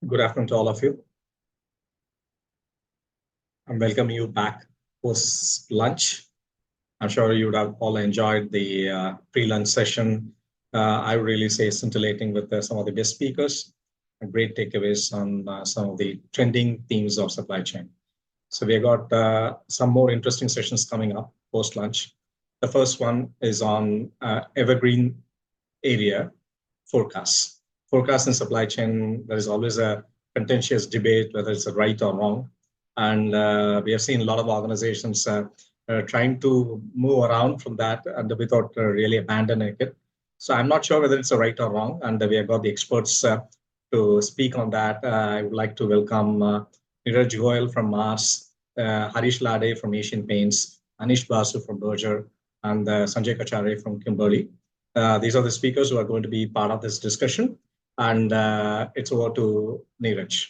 Good afternoon to all of you. I'm welcoming you back post lunch. I'm sure you would have all enjoyed the pre-lunch session. I would really say scintillating with some of the guest speakers and great takeaways on some of the trending themes of supply chain. So we got some more interesting sessions coming up post lunch. The first one is on evergreen area forecasts. Forecasts in supply chain, there is always a contentious debate whether it's a right or wrong. And we have seen a lot of organizations trying to move around from that and without really abandoning it. So I'm not sure whether it's a right or wrong. And we have got the experts to speak on that. I would like to welcome Neeraj Goyal from Mars, Harish Lade from Asian Paints, Anish Basu from Berger, and Sanjay Kachare from Kimberly. These are the speakers who are going to be part of this discussion. And it's over to Neeraj.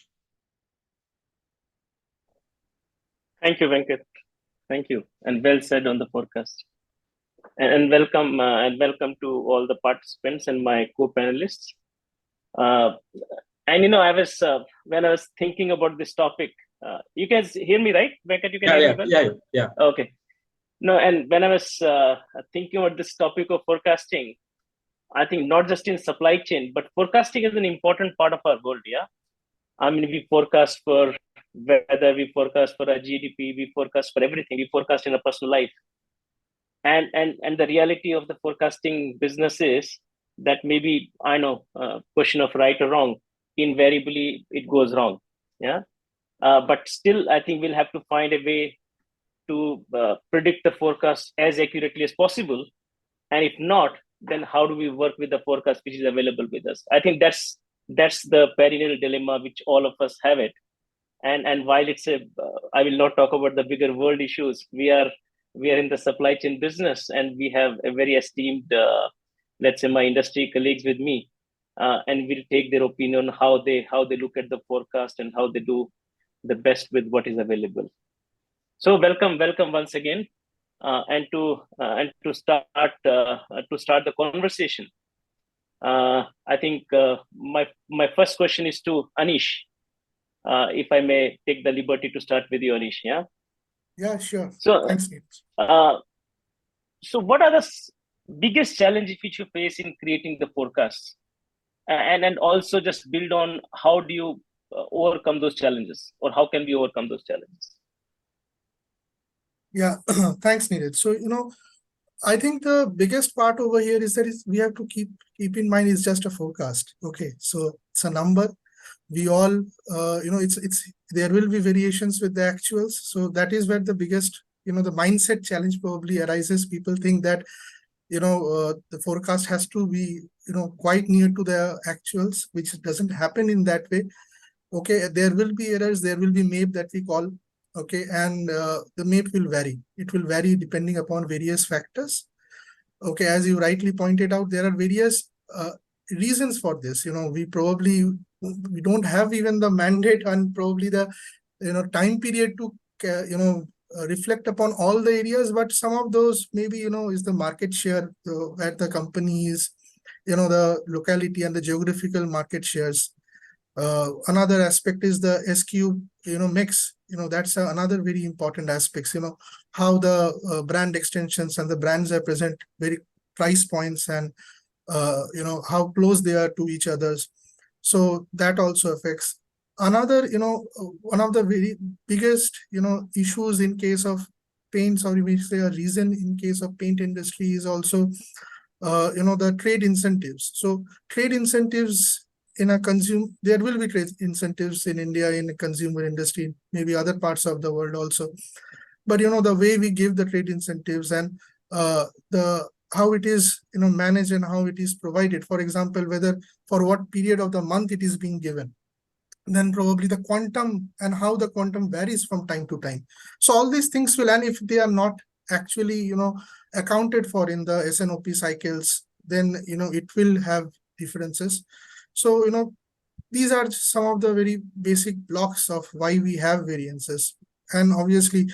Thank you, Venkat. Thank you. And well said on the forecast. And welcome to all the participants and my co-panelists. And I was when I was thinking about this topic, you guys hear me, right? Venkat, you can hear me well? Yeah. Okay. No, and when I was thinking about this topic of forecasting, I think not just in supply chain, but forecasting is an important part of our world. Yeah, I mean, we forecast for weather, we forecast for our GDP, we forecast for everything. We forecast in a personal life, and the reality of the forecasting business is that maybe question of right or wrong, invariably it goes wrong. Yeah, but still, I think we'll have to find a way to predict the forecast as accurately as possible, and if not, then how do we work with the forecast which is available with us? I think that's the perennial dilemma which all of us have it. And while it's I will not talk about the bigger world issues. We are in the supply chain business, and we have a very esteemed, let's say, my industry colleagues with me, and we'll take their opinion on how they look at the forecast and how they do the best with what is available. So welcome once again. And to start the conversation, I think my first question is to Anish. If I may take the liberty to start with you, Anish. Yeah. Yeah, sure. So thanks. So what are the biggest challenges which you face in creating the forecasts, and also just build on how do you overcome those challenges, or how can we overcome those challenges? Yeah, thanks, Neeraj. So, I think the biggest part over here is that we have to keep in mind it's just a forecast. Okay, so it's a number. We all, it's there will be variations with the actuals. So that is where the biggest, the mindset challenge probably arises. People think that, the forecast has to be, quite near to the actuals, which doesn't happen in that way. Okay, there will be errors. There will be MAPE that we call. Okay, and the MAPE will vary. It will vary depending upon various factors. Okay, as you rightly pointed out, there are various reasons for this. We don't have even the mandate and probably the time period to reflect upon all the areas, but some of those maybe is the market share at the companies, the locality and the geographical market shares. Another aspect is the SKU mix. That's another very important aspects. How the brand extensions and the brands are present, very price points, and how close they are to each others. So that also affects. Another one of the very biggest issues in case of paints, or we say a reason in case of paint industry, is also the trade incentives. So trade incentives in a there will be trade incentives in India in the consumer industry, maybe other parts of the world also. But the way we give the trade incentives and how it is managed and how it is provided. For example, whether for what period of the month it is being given. Then probably the quantum and how the quantum varies from time to time. So all these things will, and if they are not actually accounted for in the S&OP cycles, then it will have differences. So these are some of the very basic blocks of why we have variances. And obviously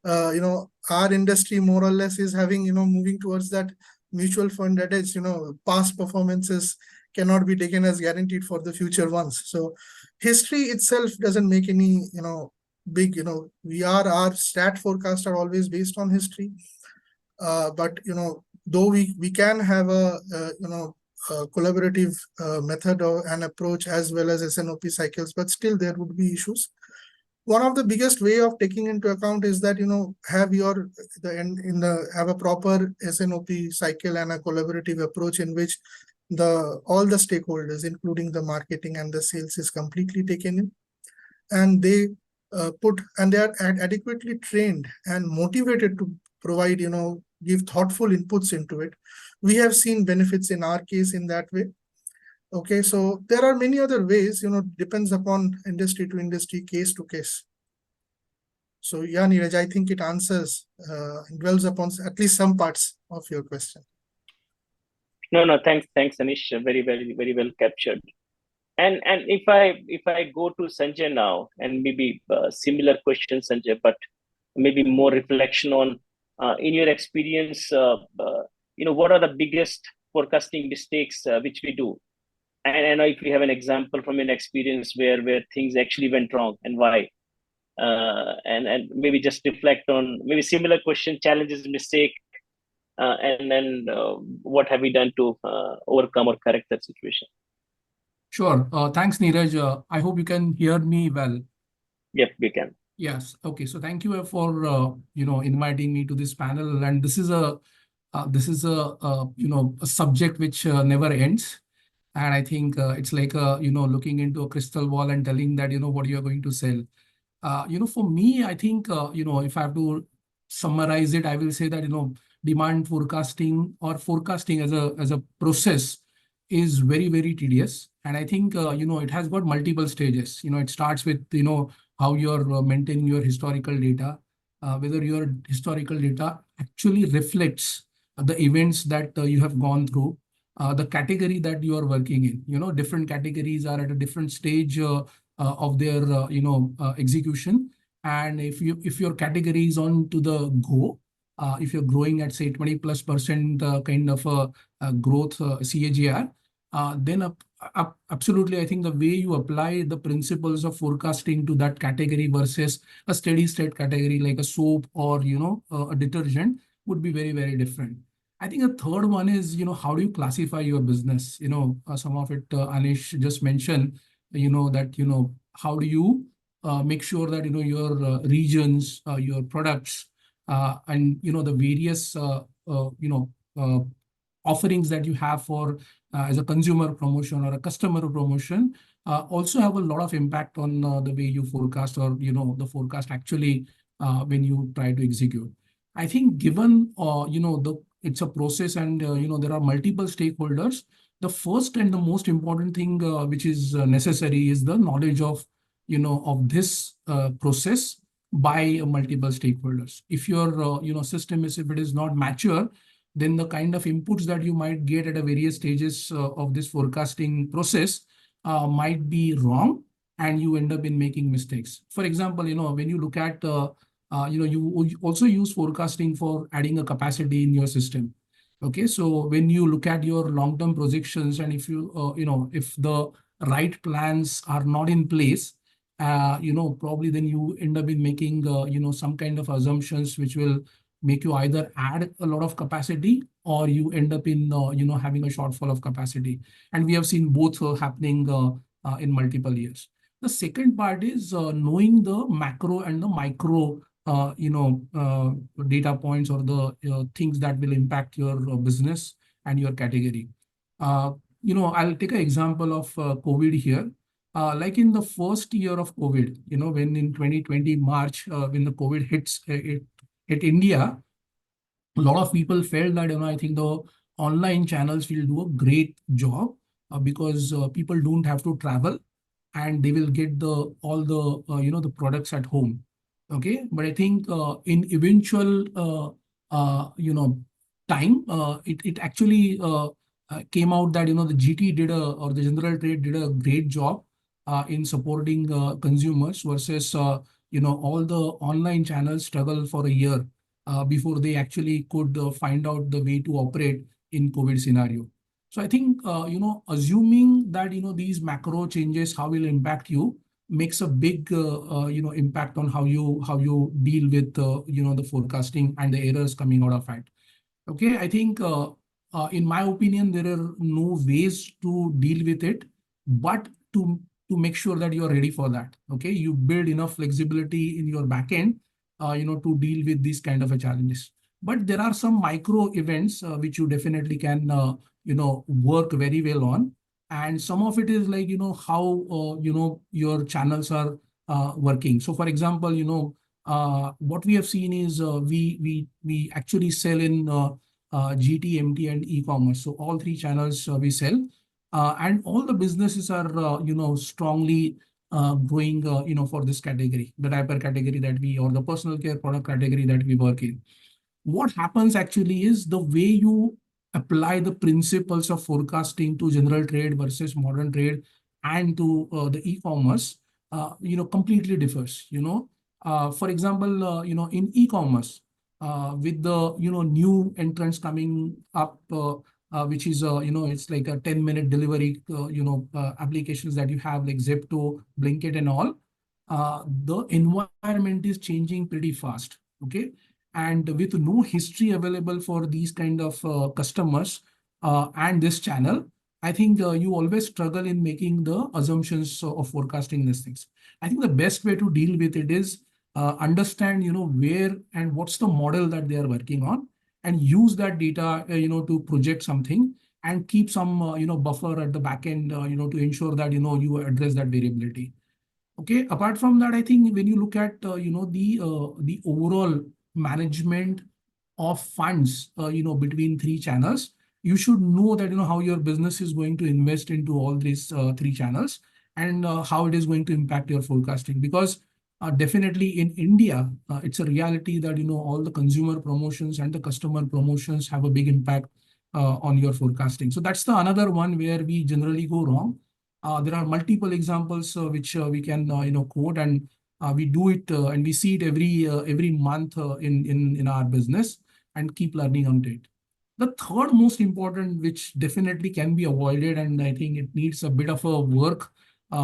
our industry more or less is having moving towards that mutual fund adage, past performances cannot be taken as guaranteed for the future ones. So history itself doesn't make any, big, our stat forecasts are always based on history. But, though we can have a collaborative method or an approach as well as SNOP cycles, but still there would be issues. One of the biggest way of taking into account is that, have a proper SNOP cycle and a collaborative approach in which all the stakeholders, including the marketing and the sales, is completely taken in, and they are adequately trained and motivated to provide, give thoughtful inputs into it. We have seen benefits in our case in that way. Okay, so there are many other ways, depends upon industry to industry, case to case. So yeah, Neeraj, I think it answers, dwells upon at least some parts of your question. No, thanks, Anish. Very well captured. And if I go to Sanjay now, and maybe similar question, Sanjay, but maybe more reflection on, in your experience, what are the biggest forecasting mistakes which we do? And I know if you have an example from an experience where things actually went wrong and why, and maybe just reflect on maybe similar question, challenges, mistake, and then what have we done to overcome or correct that situation? Sure. Thanks, Neeraj. I hope you can hear me well. Yep, we can. Yes. Okay. So thank you for inviting me to this panel, and this is a subject which never ends. And I think it's like looking into a crystal ball and telling that what you are going to sell. For me, I think if I have to summarize it, I will say that demand forecasting or forecasting as a process is very, very tedious. And I think it has got multiple stages. It starts with how you're maintaining your historical data, whether your historical data actually reflects the events that you have gone through, the category that you are working in. Different categories are at a different stage of their execution. And if your category is on to the go, if you're growing at say 20+% kind of growth CAGR, then absolutely, I think the way you apply the principles of forecasting to that category versus a steady state category like a soap or a detergent would be very, very different. I think a third one is how do you classify your business? Some of it Anish just mentioned. That how do you make sure that your regions, your products, and the various offerings that you have for as a consumer promotion or a customer promotion also have a lot of impact on the way you forecast or the forecast actually when you try to execute. I think given it's a process and there are multiple stakeholders, the first and the most important thing which is necessary is the knowledge of this process by multiple stakeholders. If your system if it is not mature, then the kind of inputs that you might get at a various stages of this forecasting process might be wrong, and you end up in making mistakes. For example, when you look at you also use forecasting for adding a capacity in your system. Okay, so when you look at your long-term projections, and if you if the right plans are not in place, probably then you end up in making some kind of assumptions which will make you either add a lot of capacity or you end up in having a shortfall of capacity. And we have seen both happening in multiple years. The second part is knowing the macro and the micro data points or the things that will impact your business and your category. I'll take an example of COVID here. Like in the first year of COVID, when in 2020 March, when the COVID hit India, a lot of people felt that I think the online channels will do a great job because people don't have to travel and they will get all the the products at home. Okay, but I think in eventual time, it actually came out that the GT or the general trade did a great job in supporting consumers versus all the online channels struggle for a year before they actually could find out the way to operate in COVID scenario. So I think, assuming that, these macro changes, how will impact you, makes a big, impact on how you deal with, the forecasting and the errors coming out of it. Okay, I think, in my opinion, there are no ways to deal with it, but to make sure that you are ready for that. Okay, you build enough flexibility in your backend, to deal with these kind of a challenges. But there are some micro events which you definitely can, work very well on. And some of it is like, how, your channels are working. So for example, what we have seen is we actually sell in GT, MT, and e-commerce. So all three channels we sell, and all the businesses are strongly growing for this category, the diaper category that we, or the personal care product category that we work in. What happens actually is the way you apply the principles of forecasting to general trade versus modern trade and to the e-commerce, completely differs. For example, in e-commerce, with the new entrants coming up, which is it's like a 10-minute delivery, applications that you have like Zepto, Blinkit, and all. The environment is changing pretty fast. Okay, and with no history available for these kind of customers and this channel, I think you always struggle in making the assumptions of forecasting these things. I think the best way to deal with it is understand, where and what's the model that they are working on, and use that data, to project something and keep some, buffer at the back end, to ensure that, you address that variability. Okay. Apart from that, I think when you look at the overall management of funds, between three channels, you should know that how your business is going to invest into all these three channels, and how it is going to impact your forecasting. Because definitely in India, it's a reality that all the consumer promotions and the customer promotions have a big impact on your forecasting. So that's the another one where we generally go wrong. There are multiple examples which we can quote, and we do it and we see it every month in our business, and keep learning on it. The third most important, which definitely can be avoided, and I think it needs a bit of a work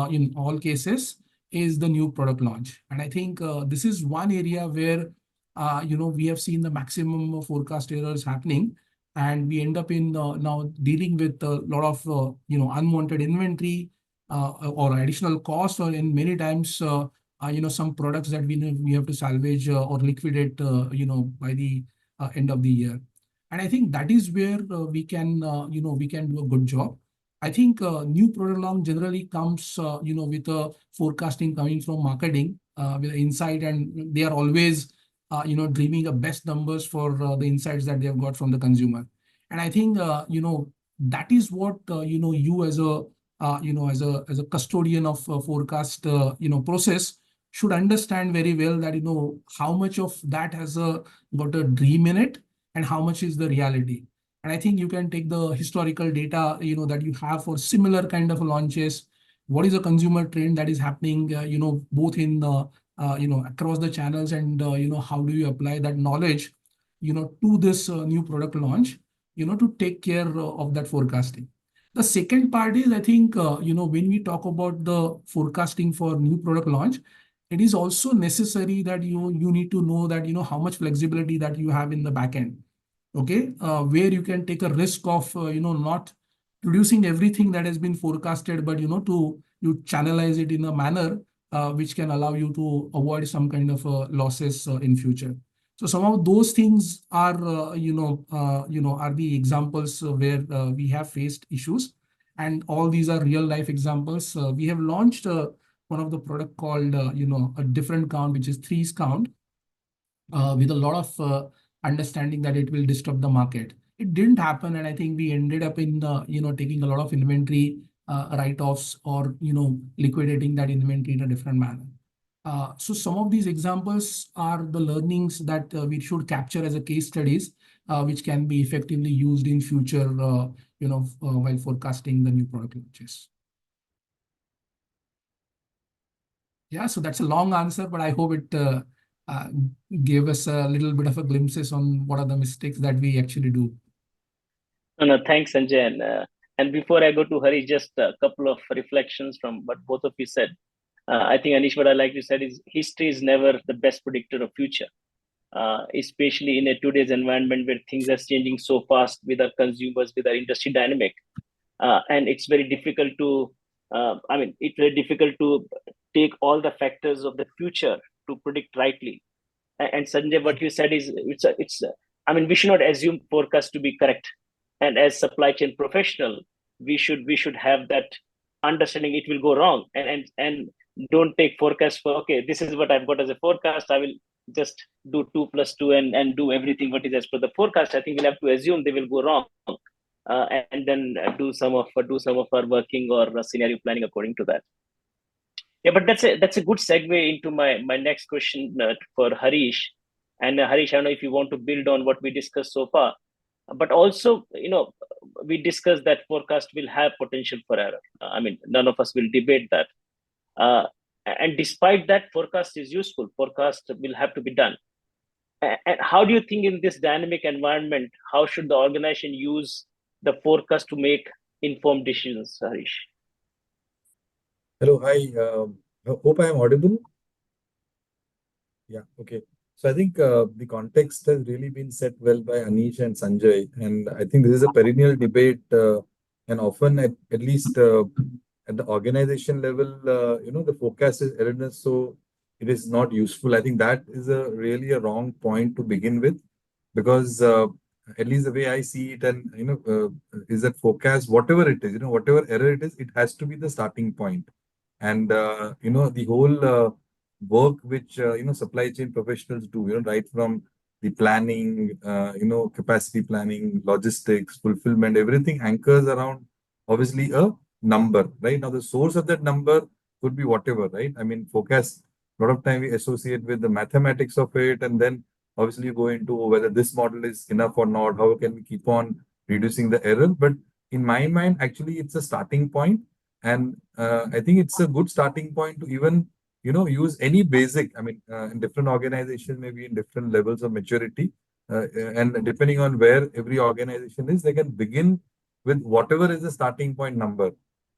in all cases, is the new product launch. And I think this is one area where we have seen the maximum forecast errors happening, and we end up in now dealing with a lot of unwanted inventory or additional cost, or in many times some products that we have to salvage or liquidate by the end of the year. And I think that is where we can do a good job. I think new product launch generally comes with a forecasting coming from marketing with insight, and they are always dreaming of best numbers for the insights that they have got from the consumer. And I think that is what you as a as a custodian of forecast process should understand very well, that how much of that has got a dream in it, and how much is the reality. And I think you can take the historical data that you have for similar kind of launches. What is a consumer trend that is happening both in across the channels, and how do you apply that knowledge to this new product launch to take care of that forecasting. The second part is, I think, when we talk about the forecasting for new product launch, it is also necessary that you need to know that how much flexibility that you have in the back end. Okay, where you can take a risk of not producing everything that has been forecasted, but to you channelize it in a manner which can allow you to avoid some kind of losses in future. So some of those things are are the examples where we have faced issues, and all these are real life examples. We have launched one of the product called a different count, which is threes count, with a lot of understanding that it will disrupt the market. It didn't happen, and I think we ended up in taking a lot of inventory write-offs, or liquidating that inventory in a different manner. So some of these examples are the learnings that we should capture as a case studies, which can be effectively used in future, while forecasting the new product launches. Yeah, so that's a long answer, but I hope it gave us a little bit of a glimpses on what are the mistakes that we actually do. No, thanks, Sanjay. And And before I go to Hari, just a couple of reflections from what both of you said. I think Anish, what I like to say is history is never the best predictor of future, especially in a today's environment where things are changing so fast with our consumers, with our industry dynamic, and it's very difficult to. It's very difficult to take all the factors of the future to predict rightly. And Sanjay, what you said is we should not assume forecast to be correct, and as supply chain professional, we should have that understanding it will go wrong, and don't take forecast for, okay, this is what I've got as a forecast, I will just do 2 + 2 and do everything what is as per the forecast. I think we'll have to assume they will go wrong, and then do some of our working or scenario planning according to that. Yeah, but that's a good segue into my next question for Harish. And Harish, I don't know if you want to build on what we discussed so far, but also, we discussed that forecast will have potential for error. None of us will debate that. And despite that, forecast is useful. Forecast will have to be done. And how do you think in this dynamic environment, how should the organization use the forecast to make informed decisions, Harish? Hello, hi. Hope I am audible. Yeah, okay. So I think the context has really been set well by Anish and Sanjay, and I think this is a perennial debate, and often at least at the organization level, the forecast is erroneous, so it is not useful. I think that is really a wrong point to begin with, because at least the way I see it, and is that forecast, whatever it is, whatever error it is, it has to be the starting point. And the whole work which supply chain professionals do, right from the planning, capacity planning, logistics, fulfillment, everything anchors around obviously a number, right? Now the source of that number could be whatever, right? I mean, forecast, a lot of time we associate with the mathematics of it, and then obviously you go into whether this model is enough or not, how can we keep on reducing the error. But in my mind, actually it's a starting point. And I think it's a good starting point to even, use any basic, in different organizations, maybe in different levels of maturity. And depending on where every organization is, they can begin with whatever is the starting point number.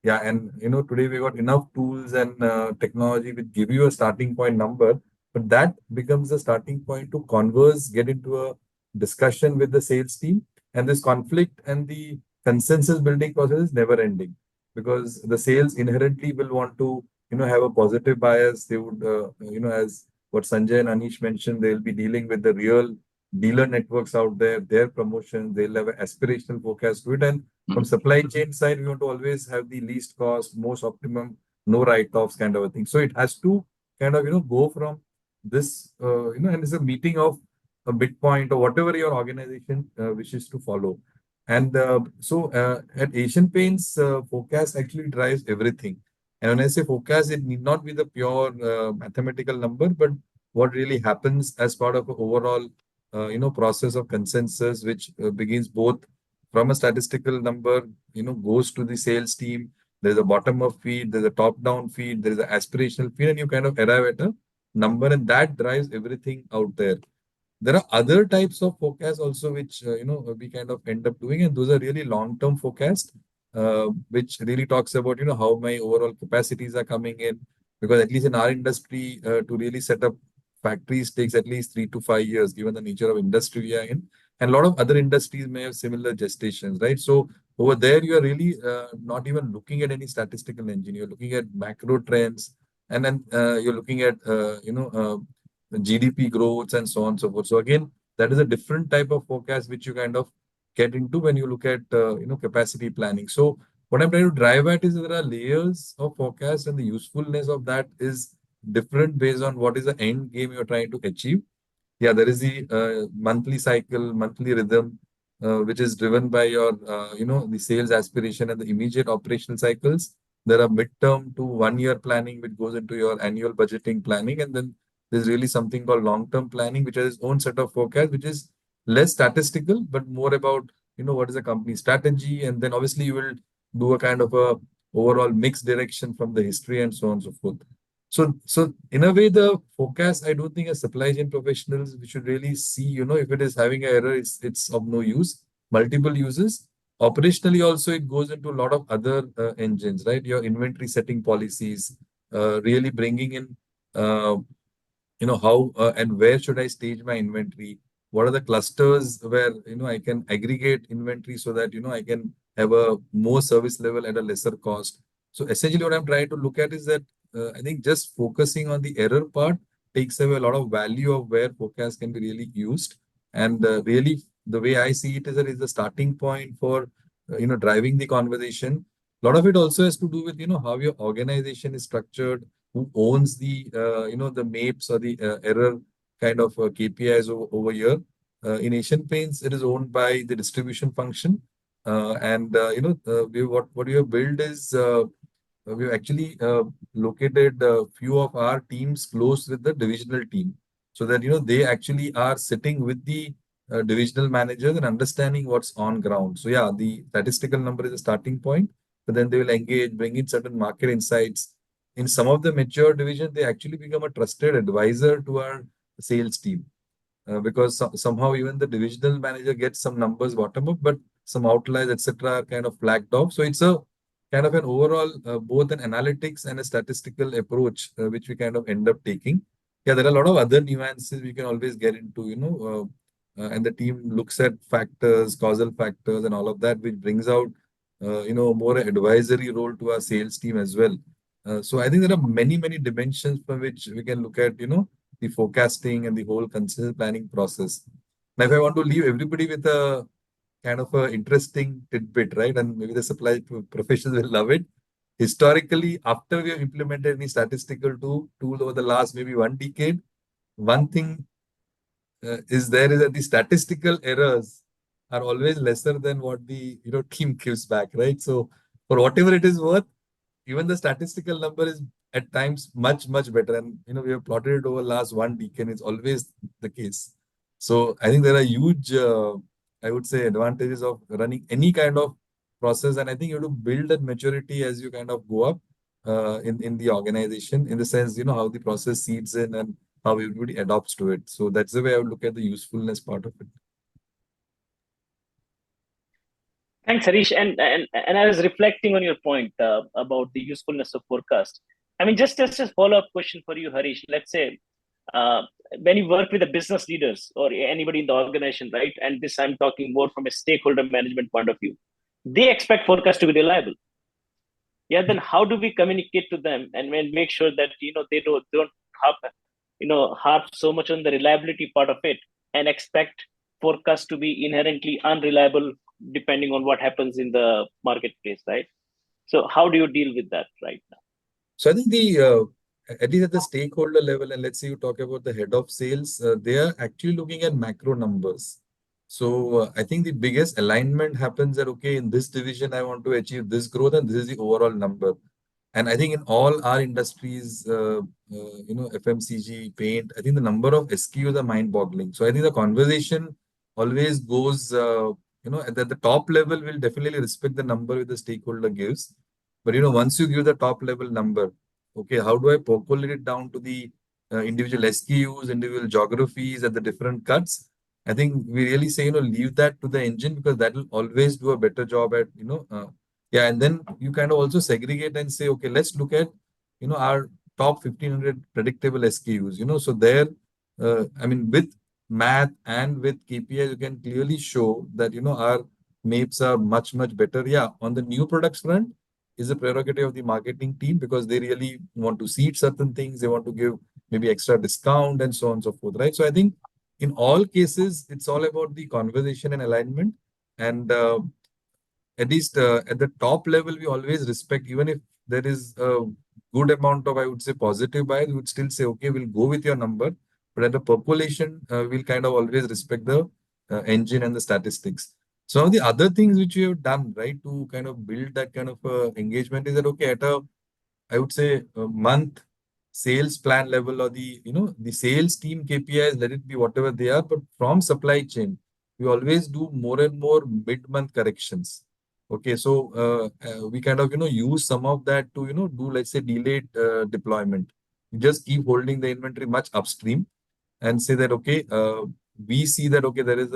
Yeah, and today we got enough tools and technology which give you a starting point number, but that becomes the starting point to converse, get into a discussion with the sales team, and this conflict and the consensus building process is never ending, because the sales inherently will want to have a positive bias. They would as what Sanjay and Anish mentioned, they'll be dealing with the real dealer networks out there, their promotions, they'll have an aspirational forecast to it. And from supply chain side, we want to always have the least cost, most optimum, no write-offs kind of a thing. So it has to kind of go from this and it's a meeting of a midpoint or whatever your organization wishes to follow. And so at Asian Paints, forecast actually drives everything. And when I say forecast, it need not be the pure mathematical number, but what really happens as part of an overall, process of consensus, which begins both from a statistical number, goes to the sales team. There's a bottom-up feed, there's a top-down feed, there's an aspirational feed, and you kind of arrive at a number, and that drives everything out there. There are other types of forecasts also, which we kind of end up doing, and those are really long-term forecasts, which really talks about how my overall capacities are coming in. Because at least in our industry, to really set up factories takes at least 3 to 5 years, given the nature of industry we are in. And a lot of other industries may have similar gestations, right? So over there, you are really not even looking at any statistical engine. You're looking at macro trends, and then you're looking at GDP growth and so on and so forth. So again, that is a different type of forecast which you kind of get into when you look at capacity planning. So what I'm trying to drive at is there are layers of forecast, and the usefulness of that is different based on what is the end game you're trying to achieve. Yeah, there is the monthly cycle, monthly rhythm, which is driven by your, the sales aspiration and the immediate operational cycles. There are midterm to 1 year planning, which goes into your annual budgeting planning. And then there's really something called long-term planning, which has its own set of forecasts, which is less statistical, but more about, what is the company strategy. And then obviously you will do a kind of a overall mixed direction from the history and so on and so forth. So in a way, the forecast, I don't think as supply chain professionals, we should really see, if it is having an error, it's of no use, multiple uses. Operationally also, it goes into a lot of other engines, right? Your inventory setting policies, really bringing in, how and where should I stage my inventory? What are the clusters where, I can aggregate inventory so that, I can have a more service level at a lesser cost. So essentially what I'm trying to look at is that I think just focusing on the error part takes away a lot of value of where forecast can be really used. And really, the way I see it is that it's the starting point for, driving the conversation. A lot of it also has to do with, how your organization is structured, who owns the the MAPEs or the error kind of KPIs over here. In Asian Paints, it is owned by the distribution function, and what we have built is we've actually located a few of our teams close with the divisional team, so that they actually are sitting with the divisional managers and understanding what's on ground. So yeah, the statistical number is a starting point, but then they will engage, bring in certain market insights. In some of the mature division, they actually become a trusted advisor to our sales team, because somehow even the divisional manager gets some numbers bottom up, but some outliers, etc., are kind of flagged off. So it's a kind of an overall both an analytics and a statistical approach, which we kind of end up taking. Yeah, there are a lot of other nuances we can always get into, and the team looks at factors, causal factors, and all of that, which brings out, more advisory role to our sales team as well. So I think there are many, many dimensions from which we can look at, the forecasting and the whole consistent planning process. Now, if I want to leave everybody with a kind of a interesting tidbit, right, and maybe the supply professionals will love it. Historically, after we have implemented any statistical tool over the last maybe 1 decade, one thing is that the statistical errors are always lesser than what the team gives back, right? So for whatever it is worth, even the statistical number is at times much better, and we have plotted it over last 1 decade. It's always the case. So I think there are huge, I would say, advantages of running any kind of process, and I think you have to build that maturity as you kind of go up in the organization, in the sense how the process seeds in and how everybody adopts to it. So that's the way I would look at the usefulness part of it. Thanks, Harish. And I was reflecting on your point about the usefulness of forecast. I mean, just as a follow-up question for you, Harish. Let's say uh, when you work with the business leaders or anybody in the organization, right? And this I'm talking more from a stakeholder management point of view. They expect forecast to be reliable. Yeah. Then how do we communicate to them and make sure that they don't harp, harp so much on the reliability part of it and expect forecast to be inherently unreliable depending on what happens in the marketplace, right? So how do you deal with that right now? So I think at least at the stakeholder level, and let's say you talk about the head of sales, they are actually looking at macro numbers. So I think the biggest alignment happens that, okay, in this division, I want to achieve this growth, and this is the overall number. And I think in all our industries, FMCG, paint, I think the number of SKUs are mind-boggling. So I think the conversation always goes, at the top level, will definitely respect the number which the stakeholder gives. But once you give the top level number, okay, how do I percolate it down to the individual SKUs, individual geographies at the different cuts? I think we really say, leave that to the engine, because that will always do a better job at, yeah, and then you kind of also segregate and say, okay, let's look at, our top 1,500 predictable SKUs, so there, I mean, with math and with KPI, you can clearly show that, our MAPEs are much better. Yeah, on the new products front is a prerogative of the marketing team, because they really want to seed certain things. They want to give maybe extra discount and so on and so forth, right? So I think in all cases, it's all about the conversation and alignment. And at least at the top level, we always respect, even if there is a good amount of, I would say, positive bias, we would still say, okay, we'll go with your number. But at the population, we'll kind of always respect the engine and the statistics. Some of the other things which we have done, right, to kind of build that kind of engagement is that, okay, at a, I would say, a month sales plan level, or the, the sales team KPIs, let it be whatever they are, but from supply chain, we always do more and more mid-month corrections. Okay, so we kind of, use some of that to, do, let's say, delayed deployment. You just keep holding the inventory much upstream and say that, okay, we see that, okay, there is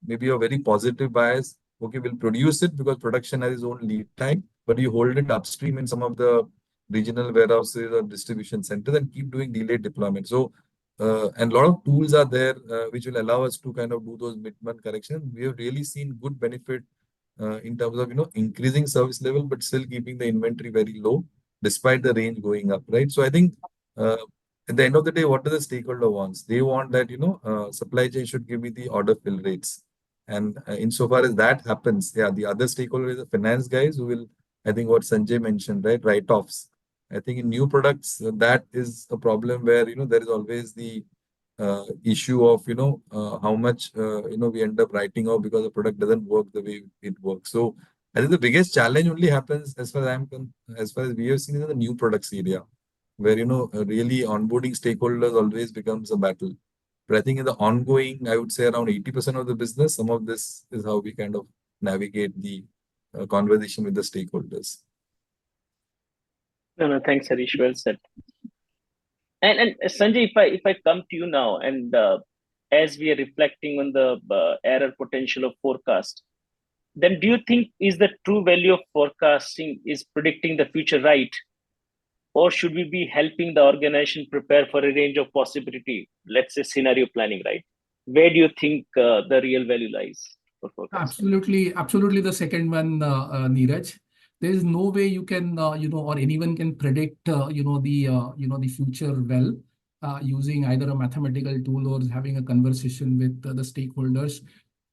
maybe a very positive bias. okay, we'll produce it because production has its own lead time, but you hold it upstream in some of the regional warehouses or distribution centers and keep doing delayed deployment. So, and a lot of tools are there which will allow us to kind of do those mid-month corrections. We have really seen good benefit in terms of increasing service level, but still keeping the inventory very low despite the range going up, right? So I think uh, at the end of the day, what do the stakeholder wants? They want that supply chain should give me the order fill rates, and insofar as that happens, yeah, the other stakeholder is the finance guys who will, I think what Sanjay mentioned, right, write-offs. I think in new products, that is a problem where there is always the issue of how much we end up writing off because the product doesn't work the way it works. So I think the biggest challenge only happens as far as as far as we have seen in the new products area, where really onboarding stakeholders always becomes a battle. But I think in the ongoing, I would say around 80% of the business, some of this is how we kind of navigate the conversation with the stakeholders. No, thanks, Harish. Well said. And Sanjay, if I come to you now, and as we are reflecting on the error potential of forecast, then do you think is the true value of forecasting is predicting the future right, or should we be helping the organization prepare for a range of possibility? Let's say scenario planning, right? Where do you think the real value lies for forecasting? Absolutely the second one, Neeraj. There is no way you can, or anyone can predict, the future well, using either a mathematical tool or having a conversation with the stakeholders,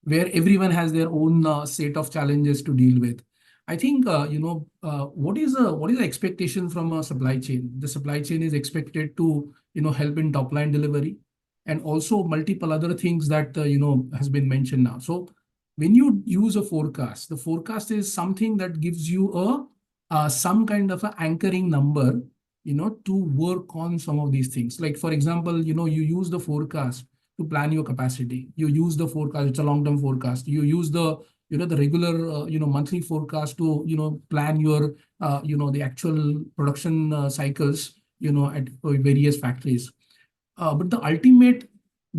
where everyone has their own set of challenges to deal with. I think, what is the expectation from a supply chain? The supply chain is expected to, help in top line delivery, and also multiple other things that, has been mentioned now. So when you use a forecast, the forecast is something that gives you some kind of an anchoring number, to work on some of these things. Like, for example, you use the forecast to plan your capacity. You use the forecast, it's a long-term forecast. You use the regular, monthly forecast to, plan your, the actual production cycles, at various factories. But the ultimate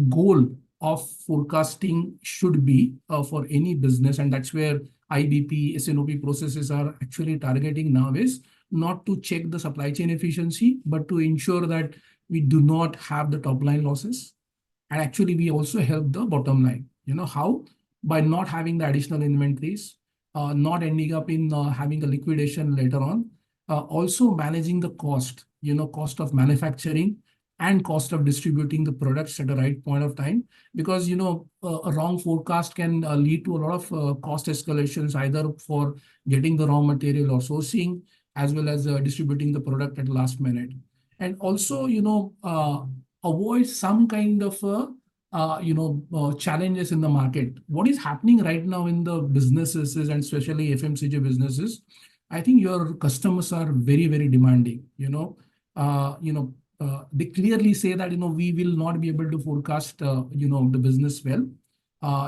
goal of forecasting should be for any business, and that's where IBP, SNOP processes are actually targeting now, is not to check the supply chain efficiency, but to ensure that we do not have the top line losses. And actually, we also help the bottom line. How? By not having the additional inventories, not ending up in having a liquidation later on, also managing the cost, cost of manufacturing and cost of distributing the products at the right point of time. Because, a wrong forecast can lead to a lot of cost escalations, either for getting the raw material or sourcing, as well as distributing the product at the last minute. And also, avoid some kind of challenges in the market. What is happening right now in the businesses, and especially FMCG businesses, I think your customers are very, very demanding. They clearly say that we will not be able to forecast the business well.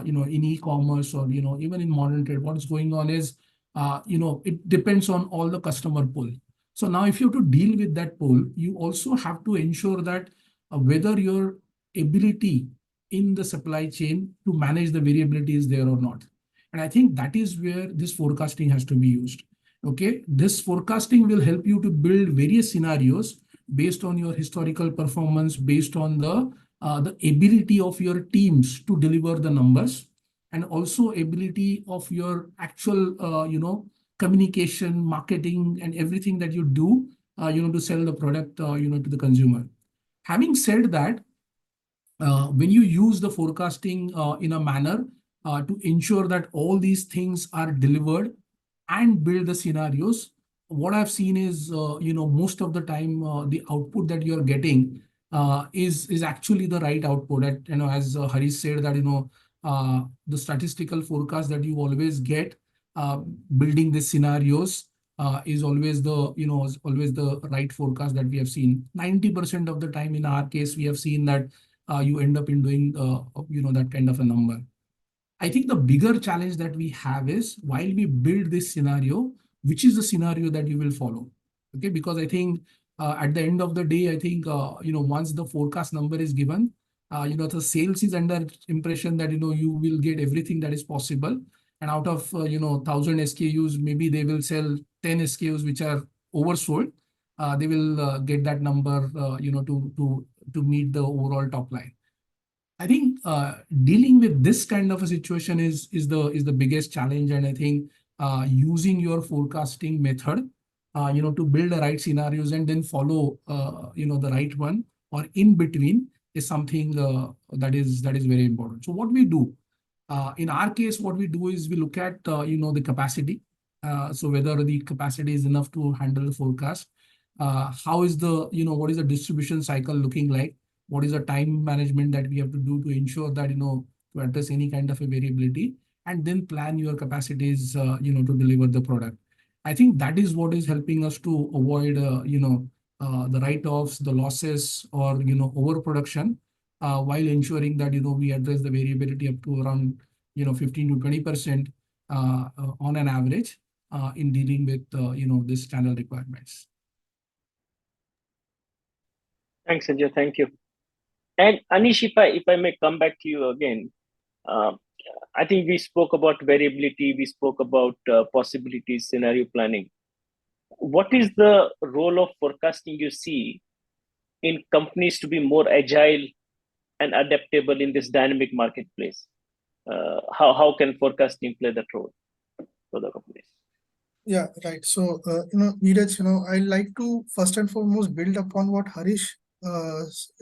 In e-commerce or even in modern trade, what is going on is it depends on all the customer pull. So now, if you have to deal with that pull, you also have to ensure that whether your ability in the supply chain to manage the variability is there or not. And I think that is where this forecasting has to be used. Okay, this forecasting will help you to build various scenarios based on your historical performance, based on the ability of your teams to deliver the numbers, and also ability of your actual communication, marketing, and everything that you do to sell the product to the consumer. Having said that, when you use the forecasting in a manner to ensure that all these things are delivered and build the scenarios, what I've seen is most of the time the output that you're getting is actually the right output. As Harish said, that the statistical forecast that you always get building the scenarios is always the right forecast that we have seen. 90% of the time in our case, we have seen that you end up in doing that kind of a number. I think the bigger challenge that we have is, while we build this scenario, which is the scenario that you will follow? Okay, because I think at the end of the day, I think once the forecast number is given, the sales is under impression that you will get everything that is possible, and out of 1,000 SKUs, maybe they will sell 10 SKUs which are oversold. They will get that number to meet the overall top line. I think dealing with this kind of a situation is the biggest challenge, and I think using your forecasting method, to build the right scenarios and then follow the right one or in between is something that is very important. So what we do in our case, what we do is we look at the capacity. So whether the capacity is enough to handle the forecast, how is what is the distribution cycle looking like? What is the time management that we have to do to ensure that, to address any kind of a variability, and then plan your capacities, to deliver the product. I think that is what is helping us to avoid, the write-offs, the losses, or, overproduction, while ensuring that, we address the variability up to around, 15 to 20% on an average in dealing with, this channel requirements. Thanks, Sanjay. Thank you. And Anish, if I may come back to you again, I think we spoke about variability, we spoke about possibilities, scenario planning. What is the role of forecasting you see in companies to be more agile and adaptable in this dynamic marketplace? How can forecasting play that role for the companies? Yeah, right. So, Neeraj, I'd like to first and foremost build upon what Harish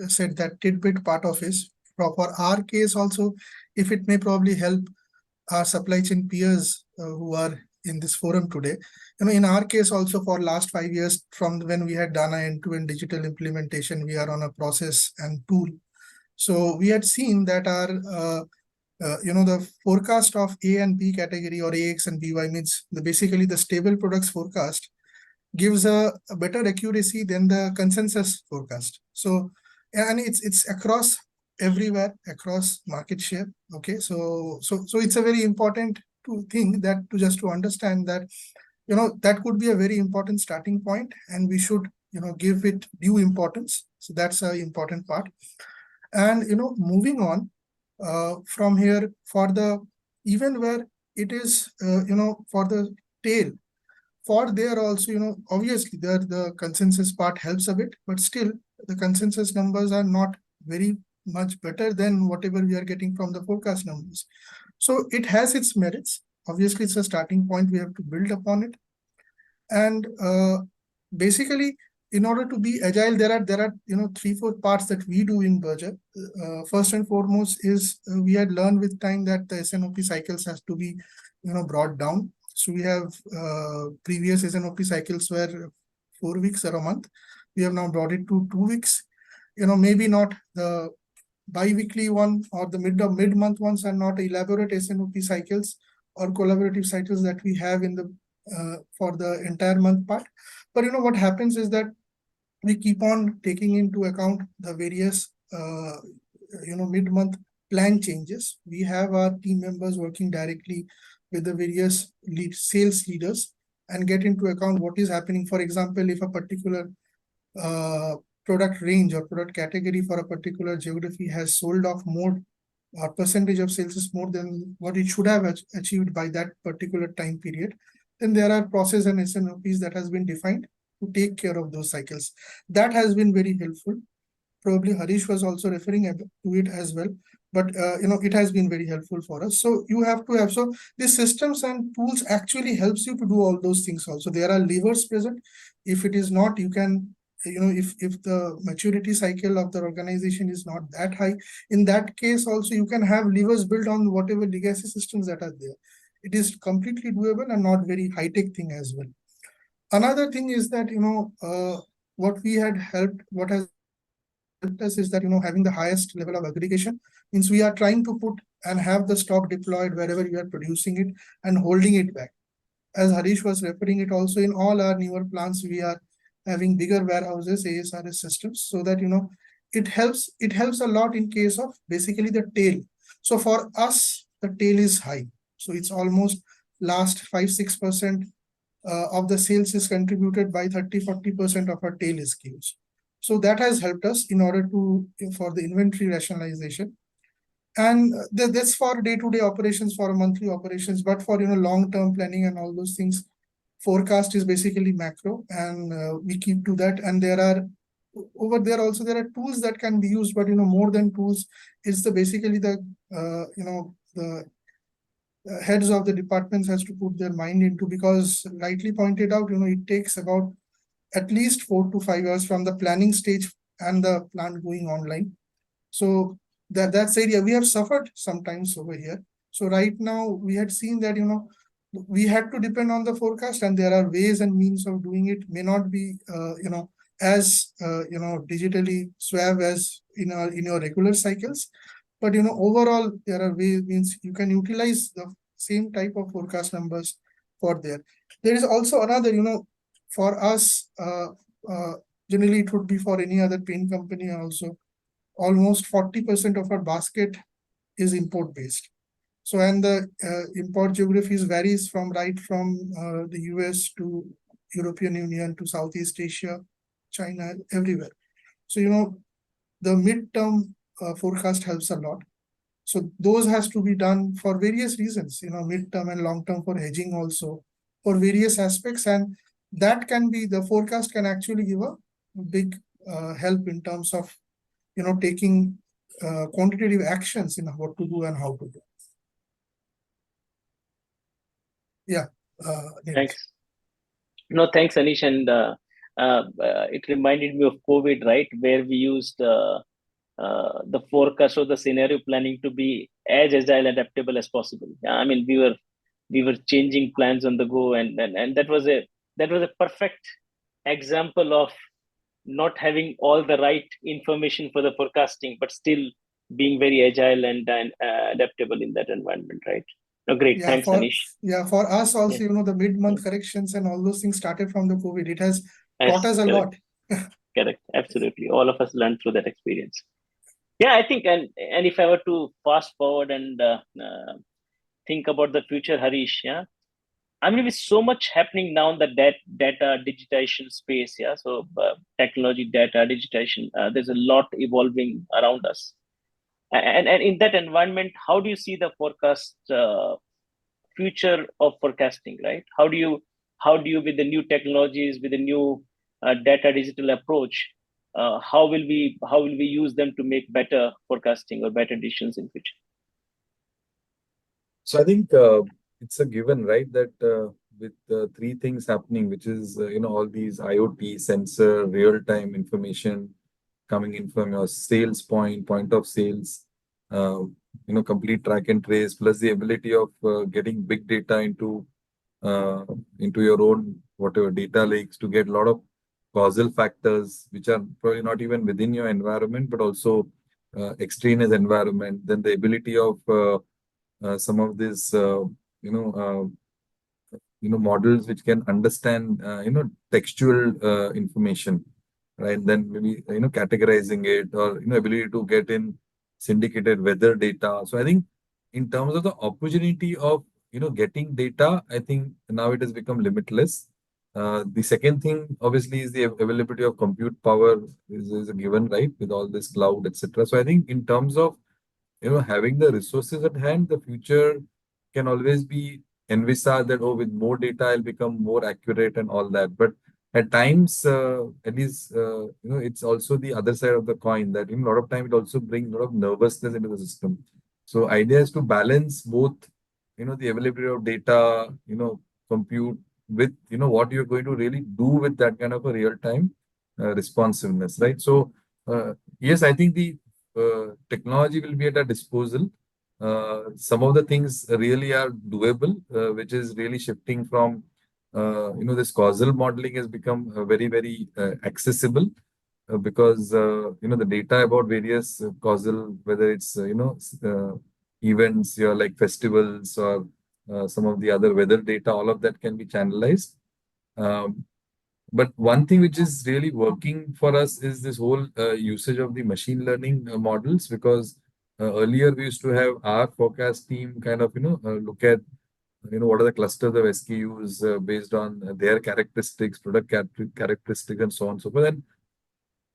said, that tidbit part of his. For our case also, if it may probably help our supply chain peers who are in this forum today. In our case also, for last 5 years, from when we had done an end-to-end digital implementation, we are on a process and tool. So we had seen that our the forecast of A and B category, or AX and BY, means basically the stable products forecast gives a better accuracy than the consensus forecast. So, and it's across everywhere, across market share. Okay, so it's a very important thing that to understand that that could be a very important starting point, and we should give it due importance. So that's an important part. And moving on from here, for the even where it is for the tail, for there also, obviously the consensus part helps a bit, but still the consensus numbers are not very much better than whatever we are getting from the forecast numbers. So it has its merits. Obviously, it's a starting point. We have to build upon it. And basically, in order to be agile, there are 3-4 parts that we do in Berger. First and foremost is we had learned with time that the S&OP cycles has to be brought down. So we have previous S&OP cycles were 4 weeks or a month. We have now brought it to 2 weeks. Maybe not the bi-weekly one or the mid-month ones are not elaborate S&OP cycles or collaborative cycles that we have in the for the entire month part. But what happens is that we keep on taking into account the various mid-month plan changes. We have our team members working directly with the various sales leaders and get into account what is happening. For example, if a particular product range or product category for a particular geography has sold off more, or percentage of sales is more than what it should have achieved by that particular time period, then there are process and S&OPs that has been defined to take care of those cycles. That has been very helpful. Probably Harish was also referring to it as well, but it has been very helpful for us. So you have to have, so these systems and tools actually helps you to do all those things also. There are levers present. If it is not, you can, if the maturity cycle of the organization is not that high, in that case also you can have levers built on whatever legacy systems that are there. It is completely doable and not very high-tech thing as well. Another thing is that, what has helped us is that, having the highest level of aggregation means we are trying to put and have the stock deployed wherever you are producing it and holding it back. As Harish was referring it also, in all our newer plants, we are having bigger warehouses, ASRS systems, so that, it helps a lot in case of basically the tail. So for us, the tail is high. So it's almost last 5-6% of the sales is contributed by 30-40% of our tail SKUs. So that has helped us in order to, for the inventory rationalization. And that's for day-to-day operations, for monthly operations, but for long-term planning and all those things, forecast is basically macro, and we keep to that. And there are over there also there are tools that can be used, but more than tools, it's basically the the heads of the departments has to put their mind into, because rightly pointed out, it takes about at least 4 to 5 years from the planning stage and the plant going online. So that's area we have suffered sometimes over here. So right now we had seen that we had to depend on the forecast, and there are ways and means of doing it. May not be as digitally suave as in your regular cycles, but overall there are ways, means you can utilize the same type of forecast numbers for there. There is also another, for us, generally it would be for any other paint company also, almost 40% of our basket is import based. So, and the import geographies varies from the US to European Union to Southeast Asia, China, everywhere. So, the midterm forecast helps a lot. So those has to be done for various reasons, midterm and long term, for hedging also, for various aspects. And that can be, the forecast can actually give a big help in terms of taking quantitative actions in what to do and how to do. Yeah. Thanks. No, thanks, Anish. And it reminded me of COVID, right? Where we used the forecast or the scenario planning to be as agile and adaptable as possible. I mean, we were changing plans on the go, and that was a perfect example of not having all the right information for the forecasting, but still being very agile and adaptable in that environment, right? Oh, great. Yeah, Thanks, Anish. Yeah, for us also, the mid-month corrections and all those things started from the COVID. It has taught us a lot. Correct. Absolutely. All of us learned through that experience. Yeah, I think, and if I were to fast forward and think about the future, Harish, yeah, I mean, with so much happening now in the data digitization space, yeah, so technology, data, digitization, there's a lot evolving around us. And in that environment, how do you see the forecast, future of forecasting, right? How do you, with the new technologies, with the new data digital approach, how will we use them to make better forecasting or better decisions in future? So I think it's a given, right, that with three things happening, which is all these IoT, sensor, real-time information coming in from your sales point of sales, complete track and trace, plus the ability of getting big data into your own whatever data lakes to get a lot of causal factors which are probably not even within your environment, but also extraneous environment. Then the ability of some of these models which can understand textual information, right? Then maybe categorizing it, or ability to get in syndicated weather data. So I think in terms of the opportunity of getting data, I think now it has become limitless. The second thing obviously is the availability of compute power is a given, right, with all this cloud, etc. So I think in terms of having the resources at hand, the future can always be envisaged that, oh, with more data, I'll become more accurate and all that. But at times, at least, it's also the other side of the coin that in a lot of time, it also brings a lot of nervousness into the system. So idea is to balance both, the availability of data, compute with, what you're going to really do with that kind of a real-time responsiveness, right? So, yes, I think the technology will be at our disposal. Some of the things really are doable, which is really shifting from, this causal modeling has become very, very accessible because, the data about various causal, whether it's, events, like festivals or some of the other weather data, all of that can be channelized. But one thing which is really working for us is this whole usage of the machine learning models, because earlier we used to have our forecast team kind of, look at, what are the clusters of SKUs based on their characteristics, product characteristics, and so on and so forth. And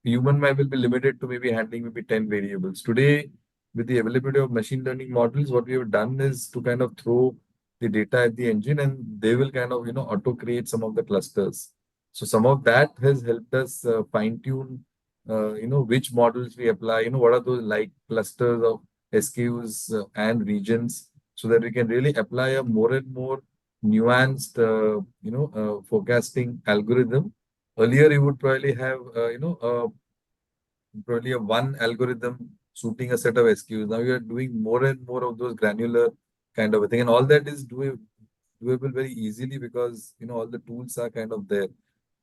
human mind will be limited to maybe handling maybe 10 variables. Today, with the availability of machine learning models, what we have done is to kind of throw the data at the engine, and they will kind of, auto create some of the clusters. So some of that has helped us fine tune, which models we apply, what are those like clusters of SKUs and regions, so that we can really apply a more and more nuanced, forecasting algorithm. Earlier, you would probably have, probably a one algorithm suiting a set of SKUs. Now you are doing more and more of those granular kind of a thing, and all that is doable very easily because all the tools are kind of there.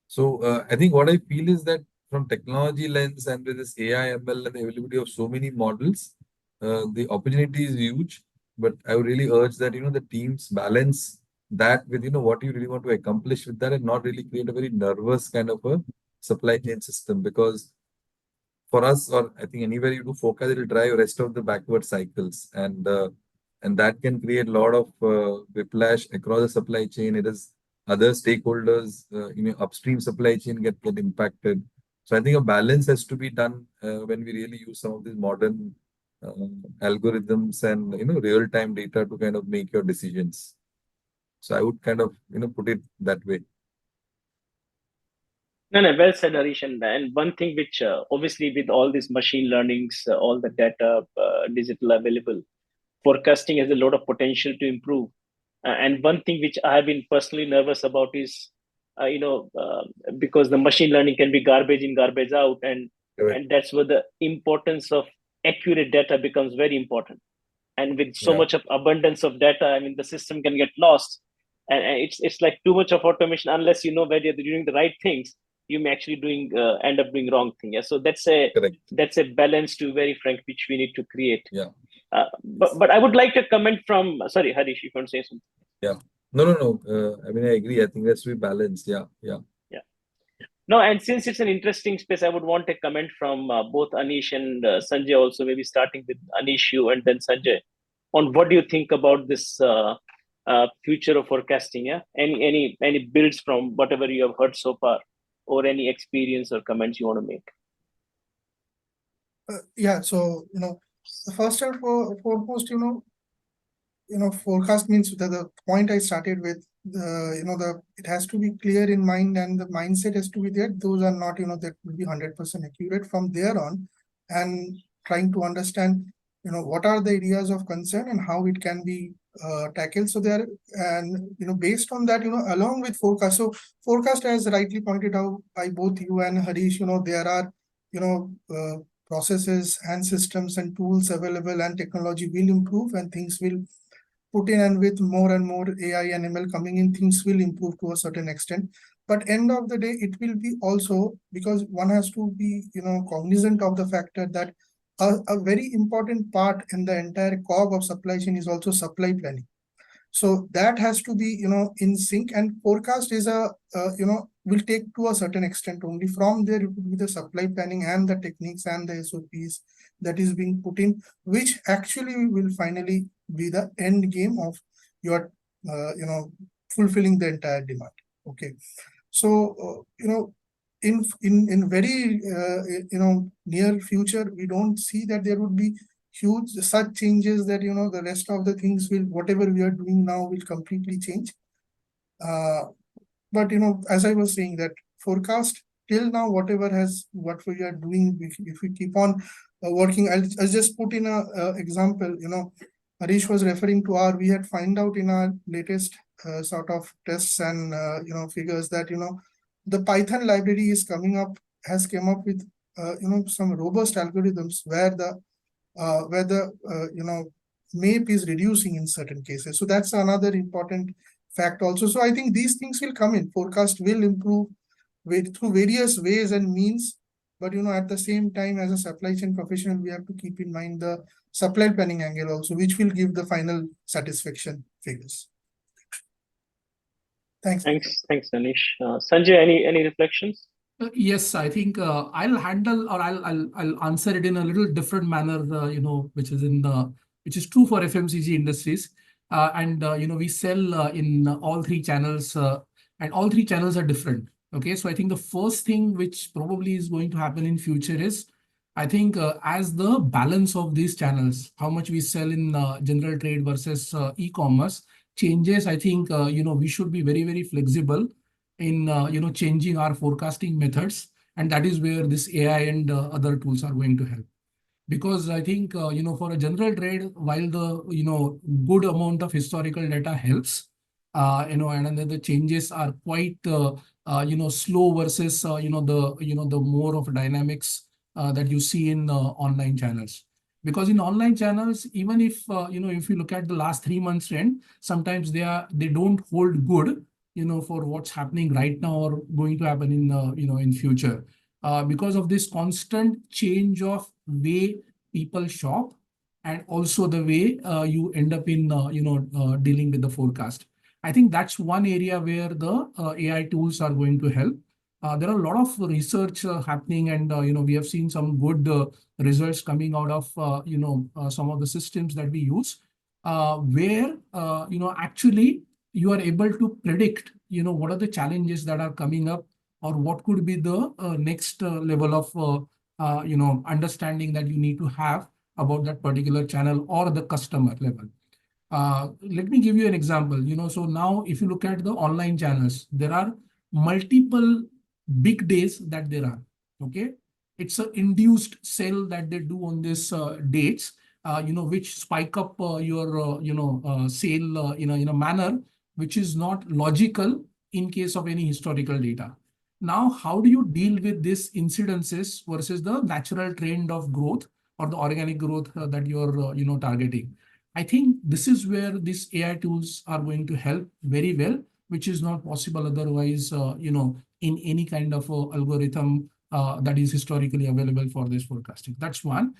So I think what I feel is that from technology lens and with this AI, ML, and the availability of so many models, the opportunity is huge. But I would really urge that the teams balance that with what you really want to accomplish with that, and not really create a very nervous kind of a supply chain system, because for us, or I think anywhere you do focus, it will drive rest of the backward cycles, and that can create a lot of whiplash across the supply chain. It is other stakeholders, upstream supply chain get impacted. So I think a balance has to be done when we really use some of these modern algorithms and real time data to kind of make your decisions. So I would kind of put it that way. No, no, well said, Harish. And one thing which obviously with all these machine learnings, all the data digital available, forecasting has a lot of potential to improve. And one thing which I have been personally nervous about is, because the machine learning can be garbage in, garbage out, and that's where the importance of accurate data becomes very important. And with so much of abundance of data, I mean, the system can get lost, and it's like too much of automation. Unless you know where you're doing the right things, you may actually end up doing wrong thing. Yeah, so that's a balance, to very frank, which we need to create. Yeah. But I would like to comment from, sorry, Harish, you can say something. Yeah. No. I mean, I agree. I think that's to be balanced. Yeah. No, and since it's an interesting space, I would want a comment from both Anish and Sanjay also, maybe starting with Anish, you, and then Sanjay, on what do you think about this future of forecasting? Yeah, any builds from whatever you have heard so far, or any experience or comments you want to make? Yeah, so the first and foremost, forecast means that the point I started with, it has to be clear in mind, and the mindset has to be there. Those are not, that will be 100% accurate from there on, and trying to understand, what are the areas of concern and how it can be tackled. So there, and based on that, along with forecast. So forecast, as rightly pointed out by both you and Harish, there are, processes and systems and tools available, and technology will improve and things will put in, and with more and more AI and ML coming in, things will improve to a certain extent. But end of the day, it will be also, because one has to be, cognizant of the factor that a very important part in the entire cog of supply chain is also supply planning. So that has to be, in sync, and forecast is will take to a certain extent only. From there, it will be the supply planning and the techniques and the SOPs that is being put in, which actually will finally be the end game of your, fulfilling the entire demand. Okay. So, in very, near future, we don't see that there would be huge such changes that, the rest of the things will, whatever we are doing now, will completely change. But, as I was saying, that forecast till now, what we are doing, if we keep on working, I'll just put in a example. Harish was referring to we had find out in our latest sort of tests and figures that the Python library has come up with some robust algorithms where the MAPE is reducing in certain cases. So that's another important fact also. So I think these things will come in. Forecast will improve through various ways and means. But at the same time, as a supply chain professional, we have to keep in mind the supply planning angle also, which will give the final satisfaction figures. Thanks, Anish. Sanjay, any reflections? Yes, I think I'll handle, or I'll answer it in a little different manner, which is true for FMCG industries. We sell in all three channels, and all three channels are different. Okay, so I think the first thing which probably is going to happen in future is I think as the balance of these channels, how much we sell in general trade versus e-commerce changes, I think we should be very, very flexible in changing our forecasting methods, and that is where this AI and other tools are going to help. Because I think for a general trade, while the good amount of historical data helps, and then the changes are quite slow versus the more of dynamics that you see in online channels. Because in online channels, even if if you look at the last 3 months trend, sometimes they don't hold good for what's happening right now or going to happen in future. Because of this constant change of way people shop, and also the way you end up in dealing with the forecast. I think that's one area where the AI tools are going to help. There are a lot of research happening, and we have seen some good results coming out of some of the systems that we use, where actually you are able to predict what are the challenges that are coming up, or what could be the next level of understanding that you need to have about that particular channel or the customer level. Let me give you an example. So now if you look at the online channels, there are multiple big days that there are. Okay, it's an induced sale that they do on these dates, which spike up your sale in a manner which is not logical in case of any historical data. Now, how do you deal with these incidences versus the natural trend of growth or the organic growth that you're targeting? I think this is where these AI tools are going to help very well, which is not possible otherwise, in any kind of algorithm that is historically available for this forecasting. That's one.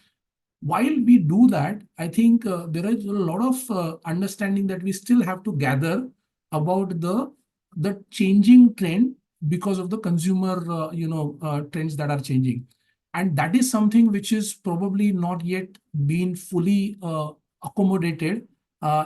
While we do that, I think there is a lot of understanding that we still have to gather about the changing trend because of the consumer trends that are changing. And that is something which is probably not yet been fully accommodated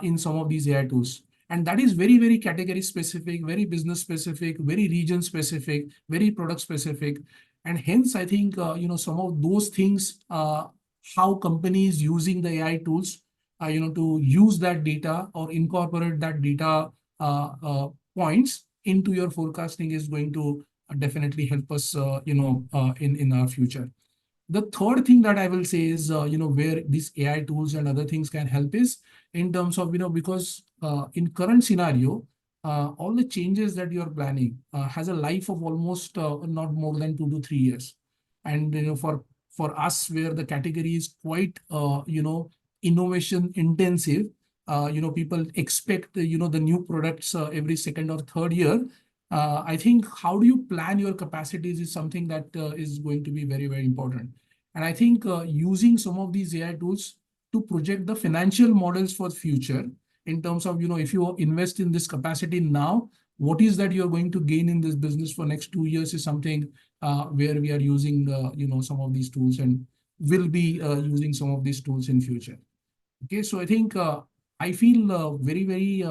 in some of these AI tools. And that is very, very category specific, very business specific, very region specific, very product specific. And hence, I think, some of those things, how companies using the AI tools, to use that data or incorporate that data points into your forecasting is going to definitely help us, in our future. The third thing that I will say is, where these AI tools and other things can help is in terms of, because in current scenario, all the changes that you're planning has a life of almost not more than 2 to 3 years. And, for us, where the category is quite, innovation intensive, people expect, the new products every second or third year. I think how do you plan your capacities is something that is going to be very, very important. And I think using some of these AI tools to project the financial models for the future in terms of, if you invest in this capacity now, what is that you're going to gain in this business for next 2 years is something where we are using, some of these tools and will be using some of these tools in future. Okay, so I think I feel very, very,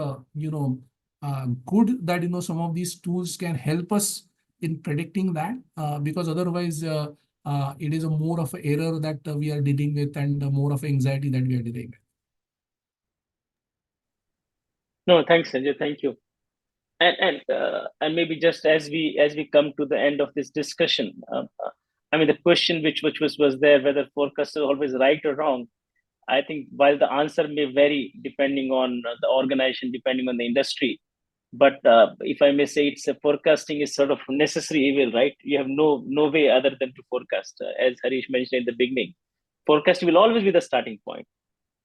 good that, some of these tools can help us in predicting that, because otherwise it is a more of an error that we are dealing with and more of anxiety that we are dealing with. No, thanks, Sanjay. Thank you. And maybe just as we come to the end of this discussion, I mean, the question which was there, whether forecasts are always right or wrong. I think while the answer may vary depending on the organization, depending on the industry, but if I may say, it's a forecasting is sort of necessary evil, right? You have no way other than to forecast. As Harish mentioned in the beginning, forecast will always be the starting point.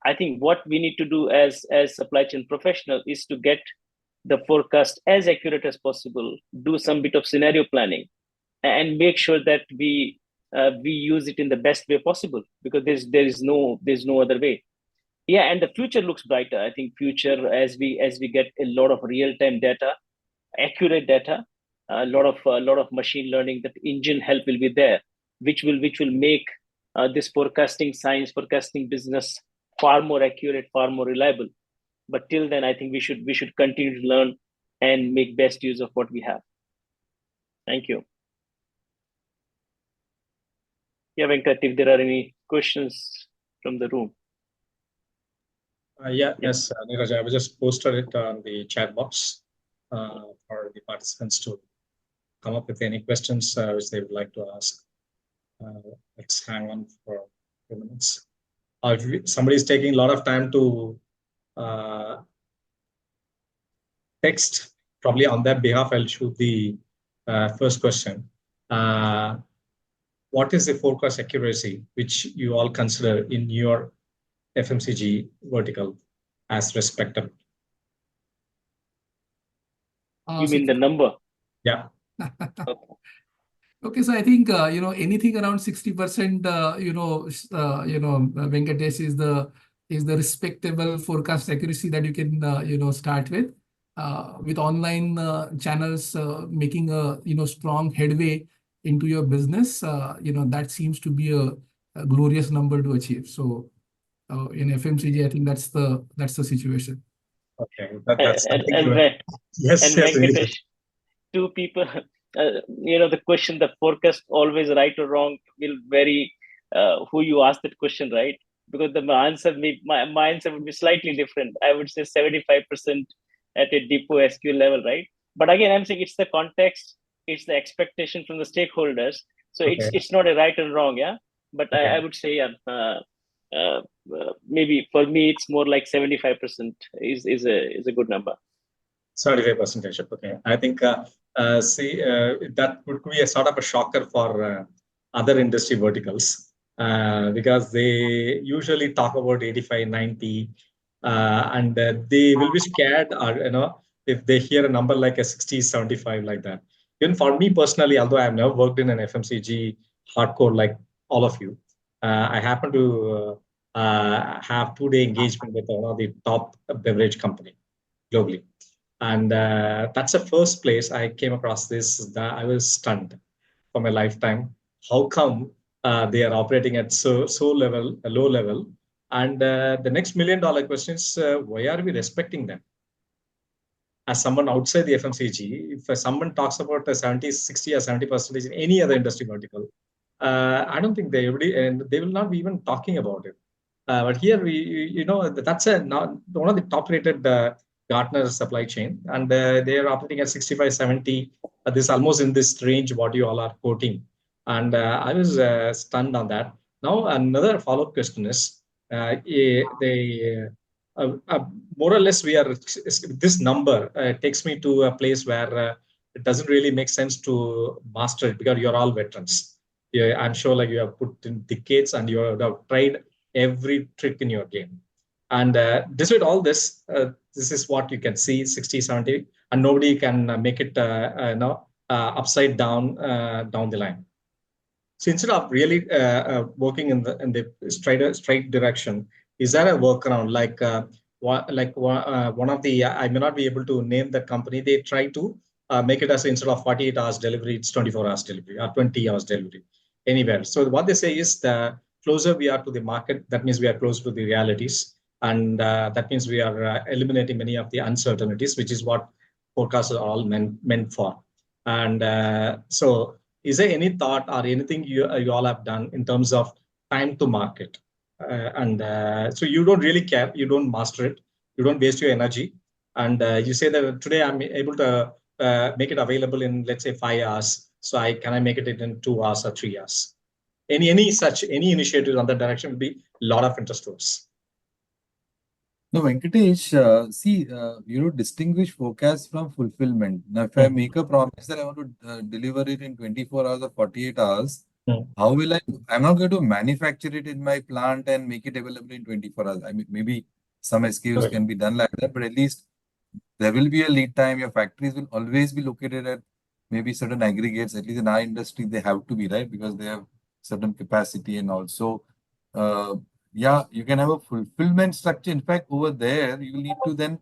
I think what we need to do as supply chain professional is to get the forecast as accurate as possible, do some bit of scenario planning, and make sure that we use it in the best way possible, because there's no other way. Yeah, and the future looks brighter. I think future, as we get a lot of real-time data, accurate data, a lot of machine learning, that engine help will be there, which will make this forecasting business far more accurate, far more reliable. But till then, I think we should continue to learn and make best use of what we have. Thank you. Yeah, Venkat, if there are any questions from the room. Yes, Neeraj, I will just posted it on the chat box for the participants to come up with any questions which they would like to ask. Let's hang on for a few minutes. If somebody is taking a lot of time to text, probably on their behalf, I'll shoot the first question. What is the forecast accuracy which you all consider in your FMCG vertical as respectable? You mean the number? Yeah. Okay, so I think anything around 60%, Venkatesh is the respectable forecast accuracy that you can start with. With online channels making a strong headway into your business, that seems to be a glorious number to achieve. So in FMCG, I think that's the situation. Okay, that's something And to. Yes, yes, Venkatesh, two people, the question, the forecast always right or wrong will vary who you ask that question, right? Because my answer would be slightly different. I would say 75% at a depot SQL level, right? But again, I'm saying it's the context, it's the expectation from the stakeholders. So Okay. it's not a right and wrong, yeah. But Okay. I would say maybe for me it's more like 75% is a good number. 75%. Okay. I think, that would be a sort of a shocker for other industry verticals because they usually talk about 85, 90, and they will be scared, or, if they hear a number like a 60, 75 like that. Even for me personally, although I have never worked in an FMCG hardcore like all of you, I happen to have 2-day engagement with one of the top beverage company globally. And that's the first place I came across this. That I was stunned for my lifetime. How come they are operating at so low level? And the next $1 million question is, why are we respecting them? As someone outside the FMCG, if someone talks about a 70, 60 or 70% in any other industry vertical, I don't think they will not be even talking about it. But here that's one of the top rated Gartner supply chain, and they are operating at 65, 70. This almost in this range what you all are quoting, and I was stunned on that. Now another follow-up question is, more or less we are this number takes me to a place where it doesn't really make sense to master it because you're all veterans. Yeah, I'm sure like you have put in decades and you have tried every trick in your game. And despite all this, this is what you can see 60, 70, and nobody can make it upside down down the line. So instead of really working in the straight direction, is there a workaround one of the I may not be able to name the company. They try to make it as instead of 48 hours delivery, it's 24 hours delivery or 20 hours delivery anywhere. So what they say is the closer we are to the market, that means we are close to the realities, and that means we are eliminating many of the uncertainties, which is what forecasts are all meant for. And so is there any thought or anything you all have done in terms of time to market? So you don't really care, you don't master it, you don't waste your energy. And you say that today I'm able to make it available in, let's say, 5 hours. So can I make it in 2 hours or 3 hours? Any initiatives on that direction would be a lot of interest to us. No, Venkatesh, see, distinguish forecast from fulfillment. Now, if I make a promise that I want to deliver it in 24 hours or 48 hours, how will I'm not going to manufacture it in my plant and make it available in 24 hours. I mean, maybe some SKUs can be done like that, but at least there will be a lead time. Your factories will always be located at maybe certain aggregates. At least in our industry, they have to be, right? Because they have certain capacity and also, yeah, you can have a fulfillment structure. In fact, over there, you need to then,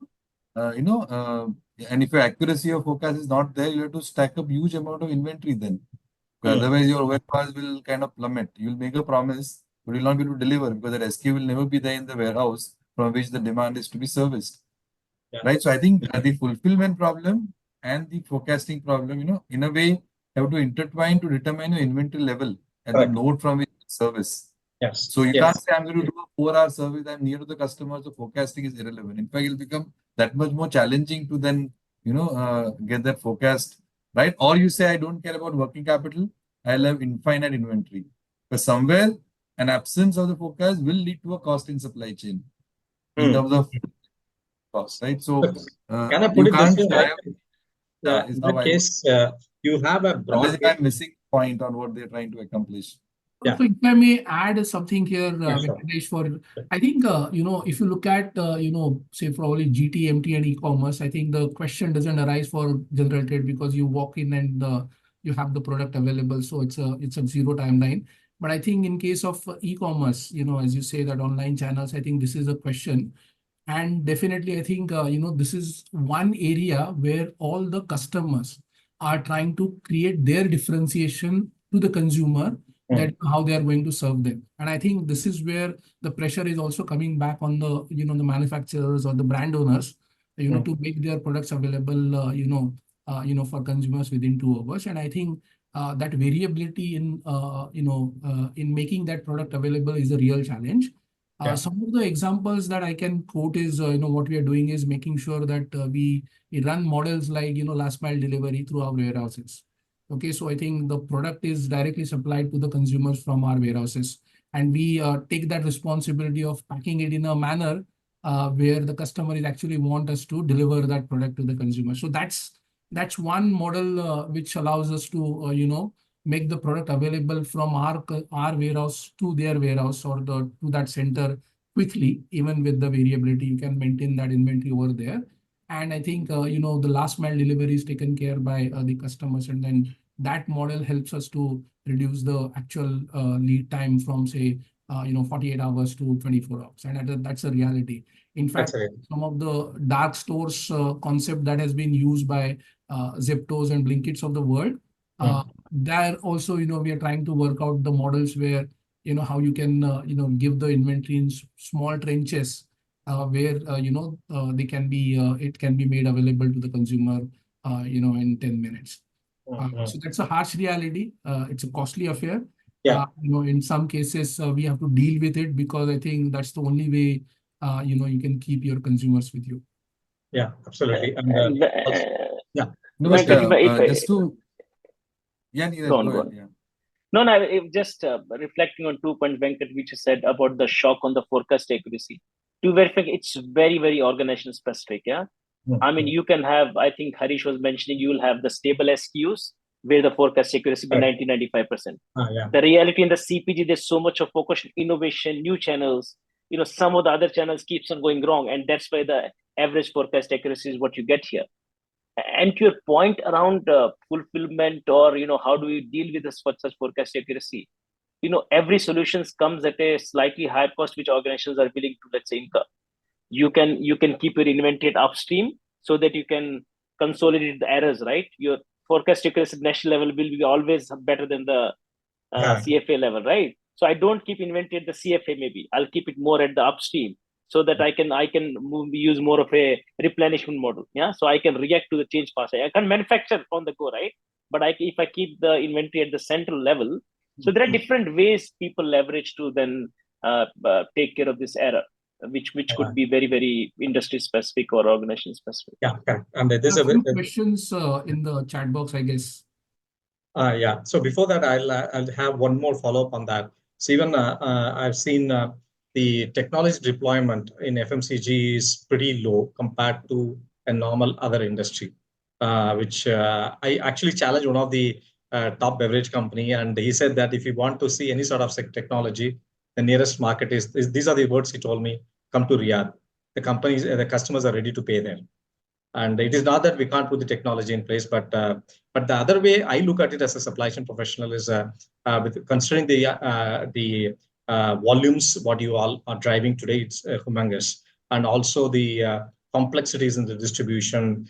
and if your accuracy of forecast is not there, you have to stack up huge amount of inventory then. Otherwise, your warehouse will kind of plummet. You'll make a promise, but you'll not be able to deliver because that SKU will never be there in the warehouse from which the demand is to be serviced. Yeah. Right. So I think the fulfillment problem and the forecasting problem, in a way, have to intertwine to determine your inventory level and the node from which service. Yes. So you Yes. can't say I'm going to do a 4-hour service, I'm near to the customer, so forecasting is irrelevant. In fact, it'll become that much more challenging to then, get that forecast right. Or you say, I don't care about working capital, I'll have infinite inventory. But somewhere, an absence of the forecast will lead to a cost in supply chain in terms of cost, right? So But can I put you it this can't way? shy away. Is In how that I would, case, you have a unless broad if I'm missing point on what they're trying to accomplish. Yeah. So if I may add something here, Yeah, sure. Venkatesh, I think, if you look at, say probably GT, MT and e-commerce, I think the question doesn't arise for general trade because you walk in and you have the product available. So it's a zero timeline. But I think in case of e-commerce, as you say that online channels, I think this is a question. And definitely, I think, this is one area where all the customers are trying to create their differentiation to the consumer that how they are going to serve them. And I think this is where the pressure is also coming back on the manufacturers or the brand owners, to make their products available, for consumers within 2 hours. And I think that variability in making that product available is a real challenge. Some of the examples that I can quote is, what we are doing is making sure that we run models like, last mile delivery through our warehouses. Okay, so I think the product is directly supplied to the consumers from our warehouses. And we take that responsibility of packing it in a manner where the customer is actually want us to deliver that product to the consumer. So that's one model which allows us to, make the product available from our warehouse to their warehouse or to that center quickly. Even with the variability, you can maintain that inventory over there. And I think, the last mile delivery is taken care by the customers. And then that model helps us to reduce the actual lead time from, say, 48 hours to 24 hours. And that's a reality. In fact, some of the dark stores concept that has been used by Zeptos and Blinkits of the world, there also, we are trying to work out the models where, how you can, give the inventory in small trenches where, they can be, it can be made available to the consumer, in 10 minutes. So that's a harsh reality. It's a costly affair. In some cases, we have to deal with it because I think that's the only way, you can keep your consumers with you. Yeah, absolutely. And No, but just to Neeraj, Go on. go ahead. Yeah. No, just reflecting on 2 points, Venkat, which you said about the shock on the forecast accuracy. To verify, it's very, very organization specific. Yeah. I mean, you can have, I think Harish was mentioning, you will have the stable SKUs where the forecast accuracy be 90-95%. The reality in the CPG, there's so much of focus on innovation, new channels. Some of the other channels keeps on going wrong, and that's why the average forecast accuracy is what you get here. And to your point around fulfillment or, how do we deal with such forecast accuracy? Every solution comes at a slightly higher cost, which organizations are willing to, let's say, incur. You can keep your inventory upstream so that you can consolidate the errors, right? Your forecast accuracy at national level will be always better than the CFA level, right? So I don't keep inventory at the CFA, maybe I'll keep it more at the upstream so that I can use more of a replenishment model. Yeah, so I can react to the change faster. I can manufacture on the go, right? But if I keep the inventory at the central level, so there are different ways people leverage to then take care of this error, which could be very, very industry specific or organization specific. Yeah, correct. And there's a few questions in the chat box, I guess. Yeah. So before that, I'll have one more follow up on that. So even I've seen the technology deployment in FMCG is pretty low compared to a normal other industry, which I actually challenged one of the top beverage company, and he said that if you want to see any sort of technology, the nearest market is these are the words he told me: come to Riyadh. The customers are ready to pay there. And it is not that we can't put the technology in place, but the other way I look at it as a supply chain professional is with considering the volumes what you all are driving today, it's humongous, and also the complexities in the distribution.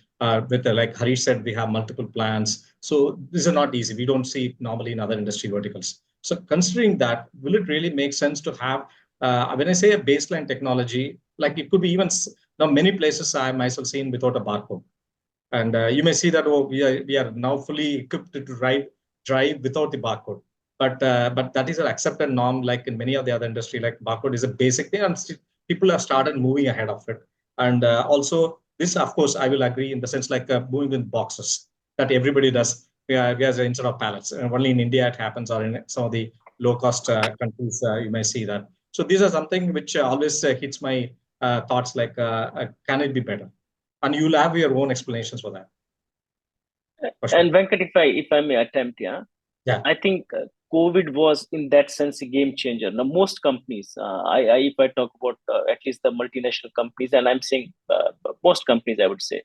With like Harish said, we have multiple plants, so these are not easy. We don't see it normally in other industry verticals. So considering that, will it really make sense to have when I say a baseline technology, like it could be even now many places I myself seen without a barcode, and you may see that we are now fully equipped to drive without the barcode. but that is an accepted norm. Like in many of the other industry, like barcode is a basic thing, and people have started moving ahead of it. And also this, of course, I will agree in the sense like moving with boxes that everybody does. Instead of pallets, and only in India it happens, or in some of the low-cost countries you may see that. So these are something which always hits my thoughts. Like, can it be better? And you'll have your own explanations for that. For sure. And Venkat, if I may attempt, Yeah. I think COVID was in that sense a game changer. Now, most companies, if I talk about at least the multinational companies, and I'm saying most companies, I would say,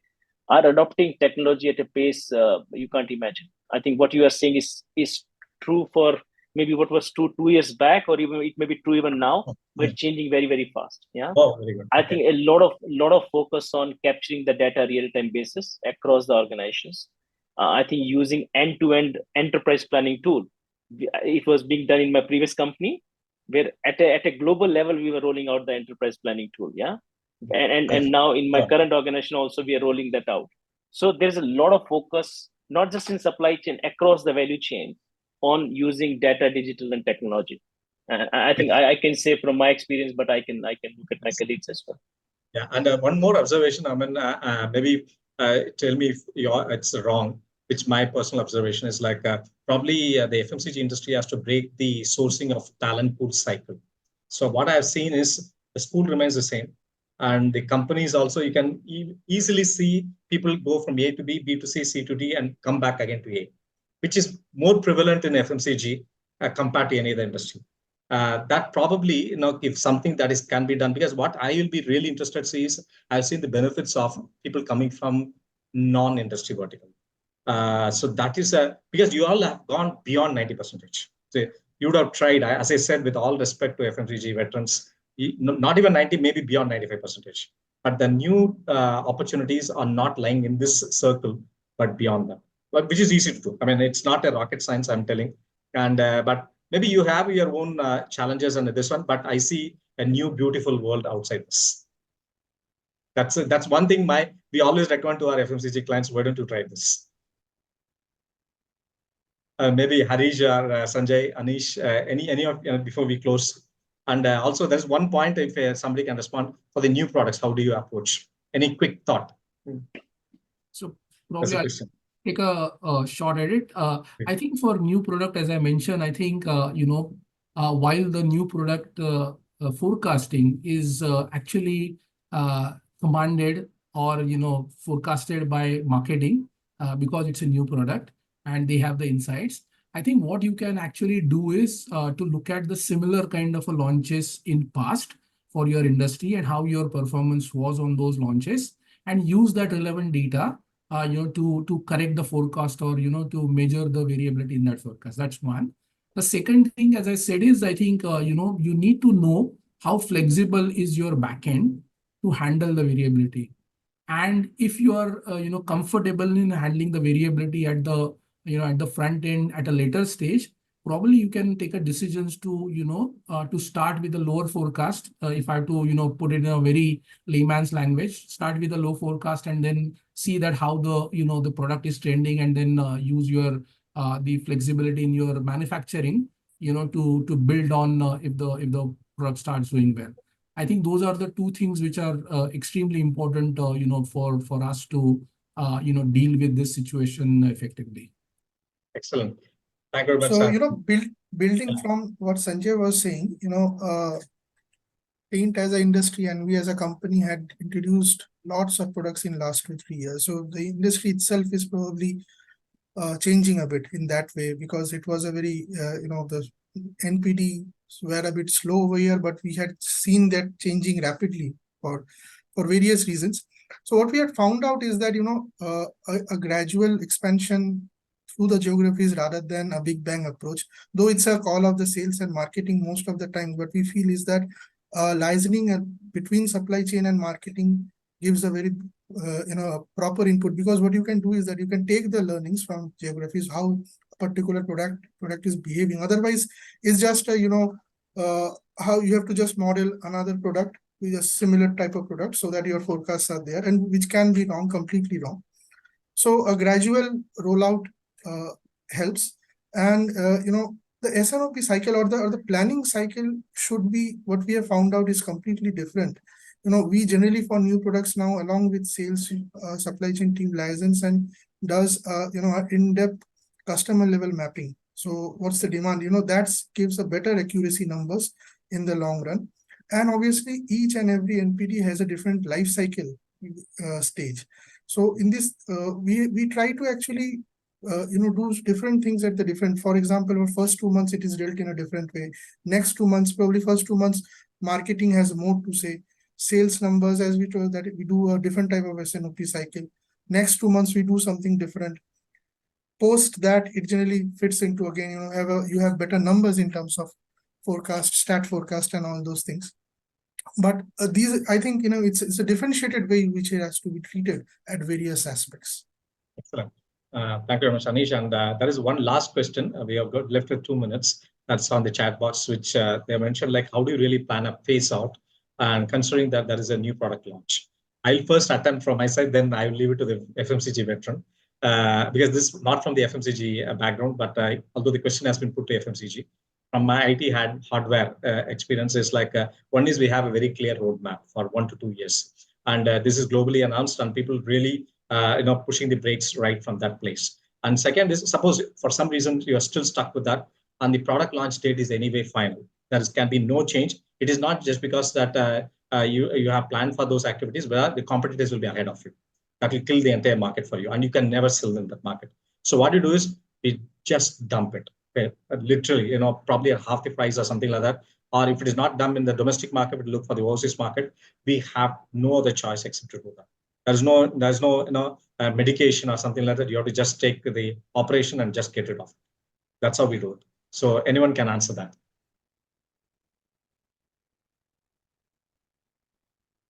are adopting technology at a pace you can't imagine. I think what you are saying is true for maybe what was two years back, or even it may be true even now, but it's changing very, very fast. Yeah. Oh, very good. I think a lot of focus on capturing the data real-time basis across the organizations. I think using end-to-end enterprise planning tool. It was being done in my previous company, where at a global level we were rolling out the enterprise planning tool. Yeah, and now in my current organization also we are rolling that out. So there's a lot of focus, not just in supply chain, across the value chain, on using data, digital, and technology. I think I can say from my experience, but I can look at my colleagues as well. Yeah, and one more observation. I mean, maybe tell me if it's wrong. Which my personal observation is like probably the FMCG industry has to break the sourcing of talent pool cycle. So what I've seen is the spool remains the same, and the companies also, you can easily see people go from A to B, B to C, C to D, and come back again to A, which is more prevalent in FMCG compared to any other industry. That probably, if something that can be done, because what I will be really interested to see is I've seen the benefits of people coming from non-industry vertical. So that is because you all have gone beyond 90%. So you would have tried, as I said, with all respect to FMCG veterans, not even 90, maybe beyond 95%. But the new opportunities are not lying in this circle, but beyond that, but which is easy to do. I mean, it's not a rocket science, I'm telling. And but maybe you have your own challenges under this one, but I see a new beautiful world outside this. That's one thing we always recommend to our FMCG clients. Why don't you try this? Maybe Harish or Sanjay, Anish, any of before we close. And also, there's one point if somebody can respond for the new products. How do you approach? Any quick thought? So probably I'll take a short at it. I think for new product, as I mentioned, I think while the new product forecasting is actually commanded or forecasted by marketing because it's a new product and they have the insights. I think what you can actually do is to look at the similar kind of launches in past for your industry and how your performance was on those launches, and use that relevant data to correct the forecast or to measure the variability in that forecast. That's one. The second thing, as I said, is I think you need to know how flexible is your backend to handle the variability. And if you are comfortable in handling the variability at the at the front end at a later stage, probably you can take a decisions to to start with a lower forecast. If I have to put it in a very layman's language, start with a low forecast and then see that how the the product is trending, and then use your the flexibility in your manufacturing to build on if the product starts doing well. I think those are the two things which are extremely important for us to deal with this situation effectively. Excellent. Thank you very much. So, building from what Sanjay was saying, paint as an industry and we as a company had introduced lots of products in last 2-3 years. So the industry itself is probably changing a bit in that way, because it was a very, the NPD were a bit slow over here, but we had seen that changing rapidly for various reasons. So what we had found out is that, a gradual expansion through the geographies rather than a big bang approach, though it's a call of the sales and marketing most of the time, what we feel is that liaising between supply chain and marketing gives a very proper input, because what you can do is that you can take the learnings from geographies, how a particular product is behaving. Otherwise, it's just how you have to just model another product with a similar type of product so that your forecasts are there, and which can be wrong, completely wrong. So a gradual rollout helps, and the S&OP cycle or the planning cycle should be, what we have found out is completely different. We generally for new products now, along with sales, supply chain team liaisons and does in-depth customer level mapping. So what's the demand? That gives a better accuracy numbers in the long run. And obviously each and every NPD has a different life cycle stage. So in this, we try to actually do different things at the different, for example, our first 2 months, it is dealt in a different way. Next 2 months, probably first 2 months, marketing has more to say. Sales numbers, as we told that we do a different type of S&OP cycle. Next 2 months, we do something different. Post that, it generally fits into, again, you have better numbers in terms of forecast, stat forecast and all those things. But these, I think, it's a differentiated way in which it has to be treated at various aspects. Excellent. Thank you very much, Anish. And there is one last question. We have got left with 2 minutes. That's on the chat box, which they mentioned, like, how do you really plan a phase out? And considering that there is a new product launch, I'll first attempt from my side, then I will leave it to the FMCG veteran. Because this is not from the FMCG background, but although the question has been put to FMCG, from my IT hardware experience is like, one is we have a very clear roadmap for 1 to 2 years. And this is globally announced and people really pushing the brakes right from that place. And second is, suppose for some reason you are still stuck with that and the product launch date is anyway final. There can be no change. It is not just because that you have planned for those activities, but the competitors will be ahead of you. That will kill the entire market for you and you can never sell in that market. So what you do is you just dump it. Okay? Literally, probably at half the price or something like that. Or if it is not done in the domestic market, we look for the overseas market. We have no other choice except to do that. There's no medication or something like that. You have to just take the operation and just get rid of it. That's how we do it. So anyone can answer that.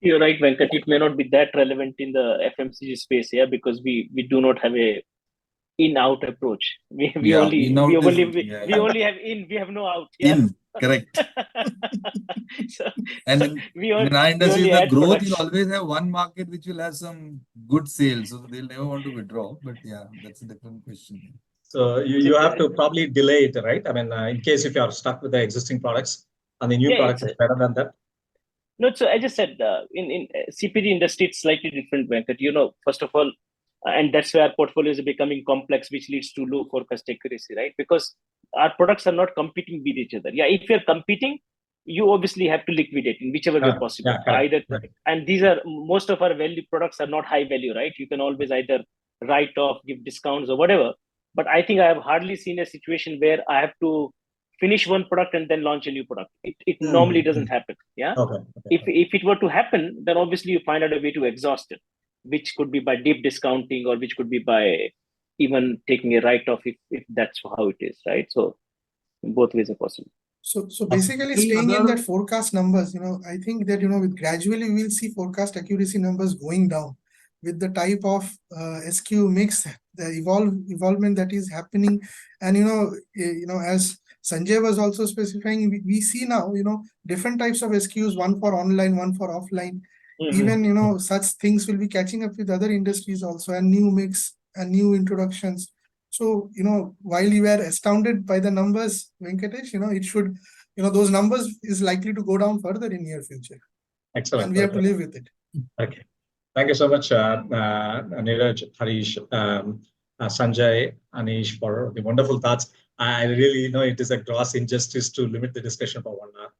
You're right, Venkat. It may not be that relevant in the FMCG space, because we do not have a in-out approach. We only have in, we have no out. Yeah? In, correct. And in our industry, the growth will always have one market which will have some good sales, so they'll never want to withdraw. But yeah, that's a different question. So you have to probably delay it, right? I mean, in case if you are stuck with the existing products and the new product is better than that. No, so I just said in CPG industry, it's slightly different, Venkat. First of all, and that's where portfolios are becoming complex, which leads to low forecast accuracy, right? Because our products are not competing with each other. Yeah, if you're competing, you obviously have to liquidate in whichever way possible. And these are, most of our value products are not high value, right? You can always either write off, give discounts or whatever. But I think I have hardly seen a situation where I have to finish one product and then launch a new product. It normally doesn't happen. Yeah. If it were to happen, then obviously you find out a way to exhaust it, which could be by deep discounting or which could be by even taking a write-off if that's how it is, right? So both ways are possible. So basically staying in that forecast numbers, I think that, with gradually we'll see forecast accuracy numbers going down with the type of SKU mix, the evolvement that is happening. And, as Sanjay was also specifying, we see now, different types of SKUs, one for online, one for offline. Even, such things will be catching up with other industries also, and new mix and new introductions. So, while you were astounded by the numbers, Venkatesh, it should, those numbers is likely to go down further in near future. Excellent. And we have to live with it. Okay. Thank you so much, Neeraj, Harish, Sanjay, Anish, for the wonderful thoughts. I really know it is a gross injustice to limit the discussion for 1 hour.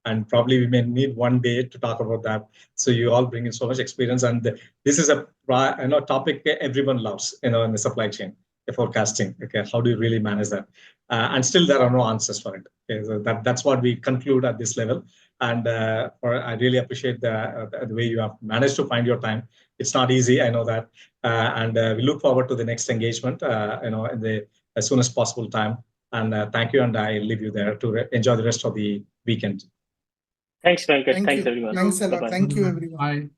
And probably we may need one day to talk about that. So you all bring in so much experience. And this is a topic everyone loves, in the supply chain, the forecasting. Okay, how do you really manage that? And still there are no answers for it. Okay, so that's what we conclude at this level. And I really appreciate the way you have managed to find your time. It's not easy, I know that. And we look forward to the next engagement, in the as soon as possible time. And thank you. And I leave you there to enjoy the rest of the weekend. Thanks, Venkat. Thanks, everyone. Thanks a lot. Thank you, everyone. Bye.